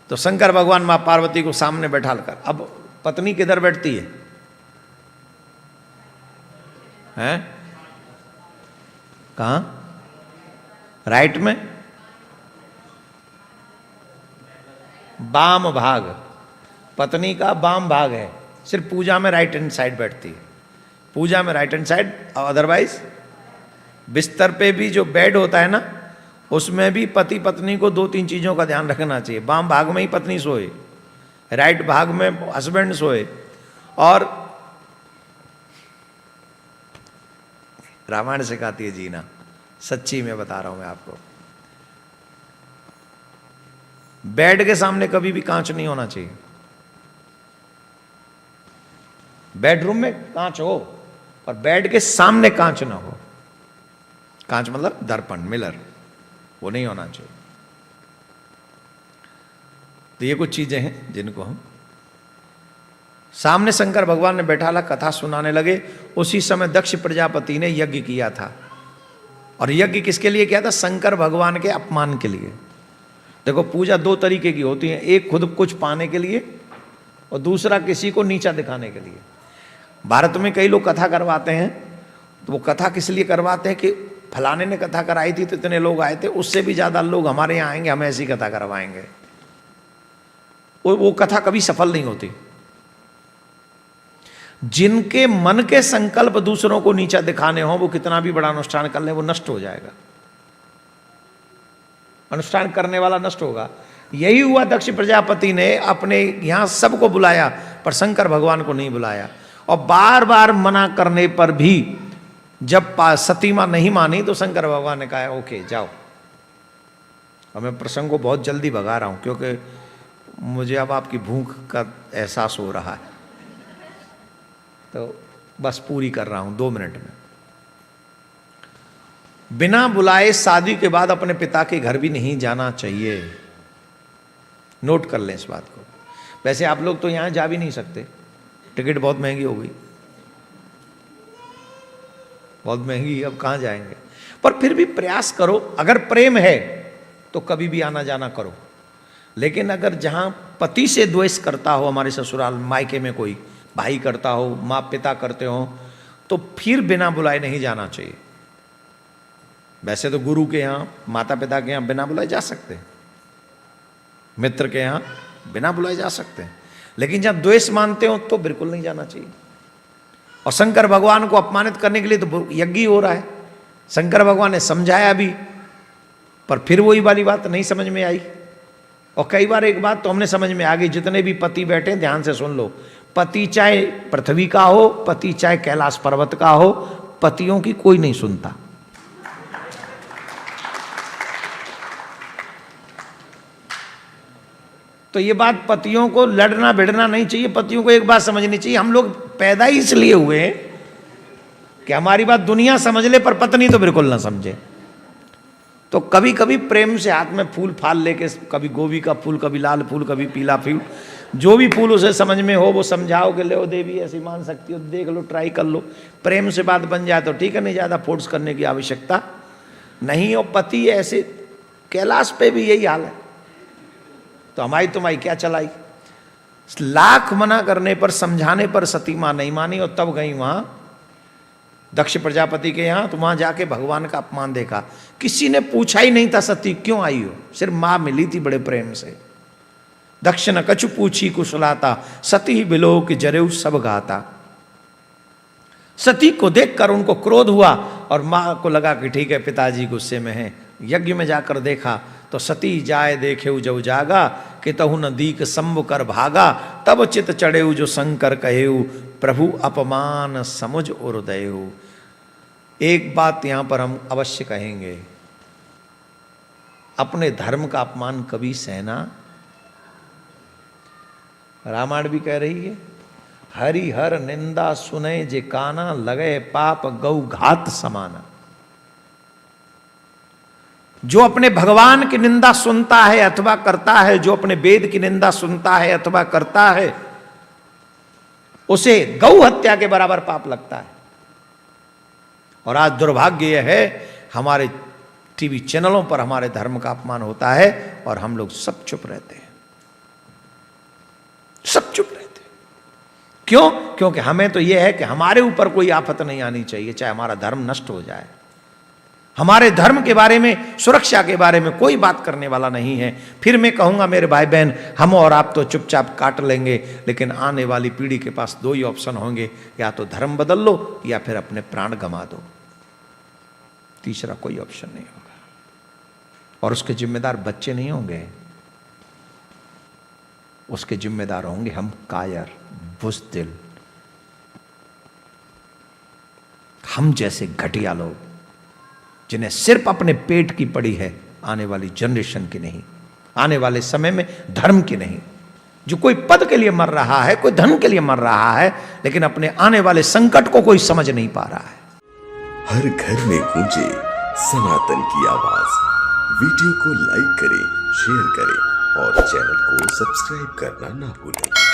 तो शंकर भगवान मां पार्वती को सामने बैठा कर, अब पत्नी किधर बैठती है? हैं? कहां? राइट में, बाम भाग, पत्नी का बाम भाग है। सिर्फ पूजा में राइट हैंड साइड बैठती है, पूजा में राइट हैंड साइड। और अदरवाइज बिस्तर पे भी जो बेड होता है ना, उसमें भी पति पत्नी को 2-3 चीजों का ध्यान रखना चाहिए। बाम भाग में ही पत्नी सोए, राइट भाग में हस्बैंड सोए। और रामायण सिखाती है जीना, सच्ची में बता रहा हूं मैं आपको। बेड के सामने कभी भी कांच नहीं होना चाहिए। बेडरूम में कांच हो, और बेड के सामने कांच ना हो। कांच मतलब दर्पण, मिरर, वो नहीं होना चाहिए। तो ये कुछ चीजें हैं जिनको हम सामने शंकर भगवान ने बैठाला, कथा सुनाने लगे। उसी समय दक्ष प्रजापति ने यज्ञ किया था, और यज्ञ किसके लिए किया था? शंकर भगवान के अपमान के लिए। देखो पूजा दो तरीके की होती है, एक खुद कुछ पाने के लिए और दूसरा किसी को नीचा दिखाने के लिए। भारत में कई लोग कथा करवाते हैं, तो वो कथा किस लिए करवाते हैं कि फलाने ने कथा कराई थी तो इतने लोग आए थे, उससे भी ज्यादा लोग हमारे यहाँ आएंगे, हम ऐसी कथा करवाएंगे। वो कथा कभी सफल नहीं होती। जिनके मन के संकल्प दूसरों को नीचा दिखाने हो, वो कितना भी बड़ा अनुष्ठान कर ले, वो नष्ट हो जाएगा। अनुष्ठान करने वाला नष्ट होगा। यही हुआ, दक्ष प्रजापति ने अपने यहां सबको बुलाया पर शंकर भगवान को नहीं बुलाया, और बार बार मना करने पर भी जब सती मां नहीं मानी तो शंकर भगवान ने कहा ओके जाओ। और मैं प्रसंग को बहुत जल्दी भगा रहा हूं क्योंकि मुझे अब आपकी भूख का एहसास हो रहा है, तो बस पूरी कर रहा हूं 2 मिनट में। बिना बुलाए शादी के बाद अपने पिता के घर भी नहीं जाना चाहिए। नोट कर लें इस बात को। वैसे आप लोग तो यहां जा भी नहीं सकते, टिकट बहुत महंगी हो गई, बहुत महंगी, अब कहां जाएंगे। पर फिर भी प्रयास करो, अगर प्रेम है तो कभी भी आना जाना करो। लेकिन अगर जहां पति से द्वेष करता हो, हमारे ससुराल मायके में कोई भाई करता हो, माँ पिता करते हो, तो फिर बिना बुलाए नहीं जाना चाहिए। वैसे तो गुरु के यहाँ, माता पिता के यहाँ बिना बुलाए जा सकते हैं, मित्र के यहाँ बिना बुलाए जा सकते हैं, लेकिन जब द्वेष मानते हो तो बिल्कुल नहीं जाना चाहिए। और शंकर भगवान को अपमानित करने के लिए तो यज्ञ हो रहा है। शंकर भगवान ने समझाया भी, पर फिर वही वाली बात नहीं समझ में आई। और कई बार एक बात तो हमने समझ में आ गई, जितने भी पति बैठे ध्यान से सुन लो, पति चाहे पृथ्वी का हो, पति चाहे कैलाश पर्वत का हो, पतियों की कोई नहीं सुनता। तो ये बात पतियों को लड़ना भिड़ना नहीं चाहिए। पतियों को एक बात समझनी चाहिए, हम लोग पैदा ही इसलिए हुए हैं कि हमारी बात दुनिया समझ ले, पर पत्नी तो बिल्कुल ना समझे। तो कभी कभी प्रेम से हाथ में फूल फाल लेके, कभी गोभी का फूल, कभी लाल फूल, कभी पीला फूल, जो भी फूल उसे समझ में हो वो समझाओ कि ले देवी ऐसी मान सकती हो, देख लो, ट्राई कर लो। प्रेम से बात बन जाए तो ठीक है, नहीं ज़्यादा फोर्स करने की आवश्यकता नहीं। और पति ऐसे, कैलाश पे भी यही हाल है, तो हमारी तुम्हारी क्या चलाई। लाख मना करने पर, समझाने पर सती मां नहीं मानी, और तब गई वहां दक्ष प्रजापति के यहाँ। तो वहां जाके भगवान का अपमान देखा। किसी ने पूछा ही नहीं था सती क्यों आई हो, सिर्फ मां मिली थी बड़े प्रेम से। दक्ष न कछु पूछी कुशलाता, सती बिलोक जरेऊ सब गाता। सती को देखकर उनको क्रोध हुआ और मां को लगा कि ठीक है पिताजी गुस्से में हैं। यज्ञ में जाकर देखा तो सती जाए देखेऊ जब जागा, कि तहु न दीक शंभु कर भागा। तब चित चढ़ेऊ जो शंकर कहेऊ, प्रभु अपमान समुझ उर्दयऊ। एक बात यहां पर हम अवश्य कहेंगे, अपने धर्म का अपमान कभी सहना। रामायण भी कह रही है, हरि हर निंदा सुने जे काना, लगे पाप गौ घात समाना। जो अपने भगवान की निंदा सुनता है अथवा करता है, जो अपने वेद की निंदा सुनता है अथवा करता है, उसे गौ हत्या के बराबर पाप लगता है। और आज दुर्भाग्य यह है, हमारे टीवी चैनलों पर हमारे धर्म का अपमान होता है और हम लोग सब चुप रहते हैं, सब चुप रहते हैं। क्यों? क्योंकि हमें तो यह है कि हमारे ऊपर कोई आफत नहीं आनी चाहिए, चाहे हमारा धर्म नष्ट हो जाए। हमारे धर्म के बारे में, सुरक्षा के बारे में कोई बात करने वाला नहीं है। फिर मैं कहूंगा मेरे भाई बहन, हम और आप तो चुपचाप काट लेंगे, लेकिन आने वाली पीढ़ी के पास 2 ही ऑप्शन होंगे, या तो धर्म बदल लो या फिर अपने प्राण गंवा दो। तीसरा कोई ऑप्शन नहीं होगा। और उसके जिम्मेदार बच्चे नहीं होंगे, उसके जिम्मेदार होंगे हम कायर, बुज़दिल, हम जैसे घटिया लोग, जिन्हें सिर्फ अपने पेट की पड़ी है, आने वाली जनरेशन की नहीं, आने वाले समय में धर्म की नहीं। जो कोई पद के लिए मर रहा है, कोई धन के लिए मर रहा है, लेकिन अपने आने वाले संकट को कोई समझ नहीं पा रहा है। हर घर में गूंजे सनातन की आवाज। वीडियो को लाइक करें, शेयर करें और चैनल को सब्सक्राइब करना ना भूलें।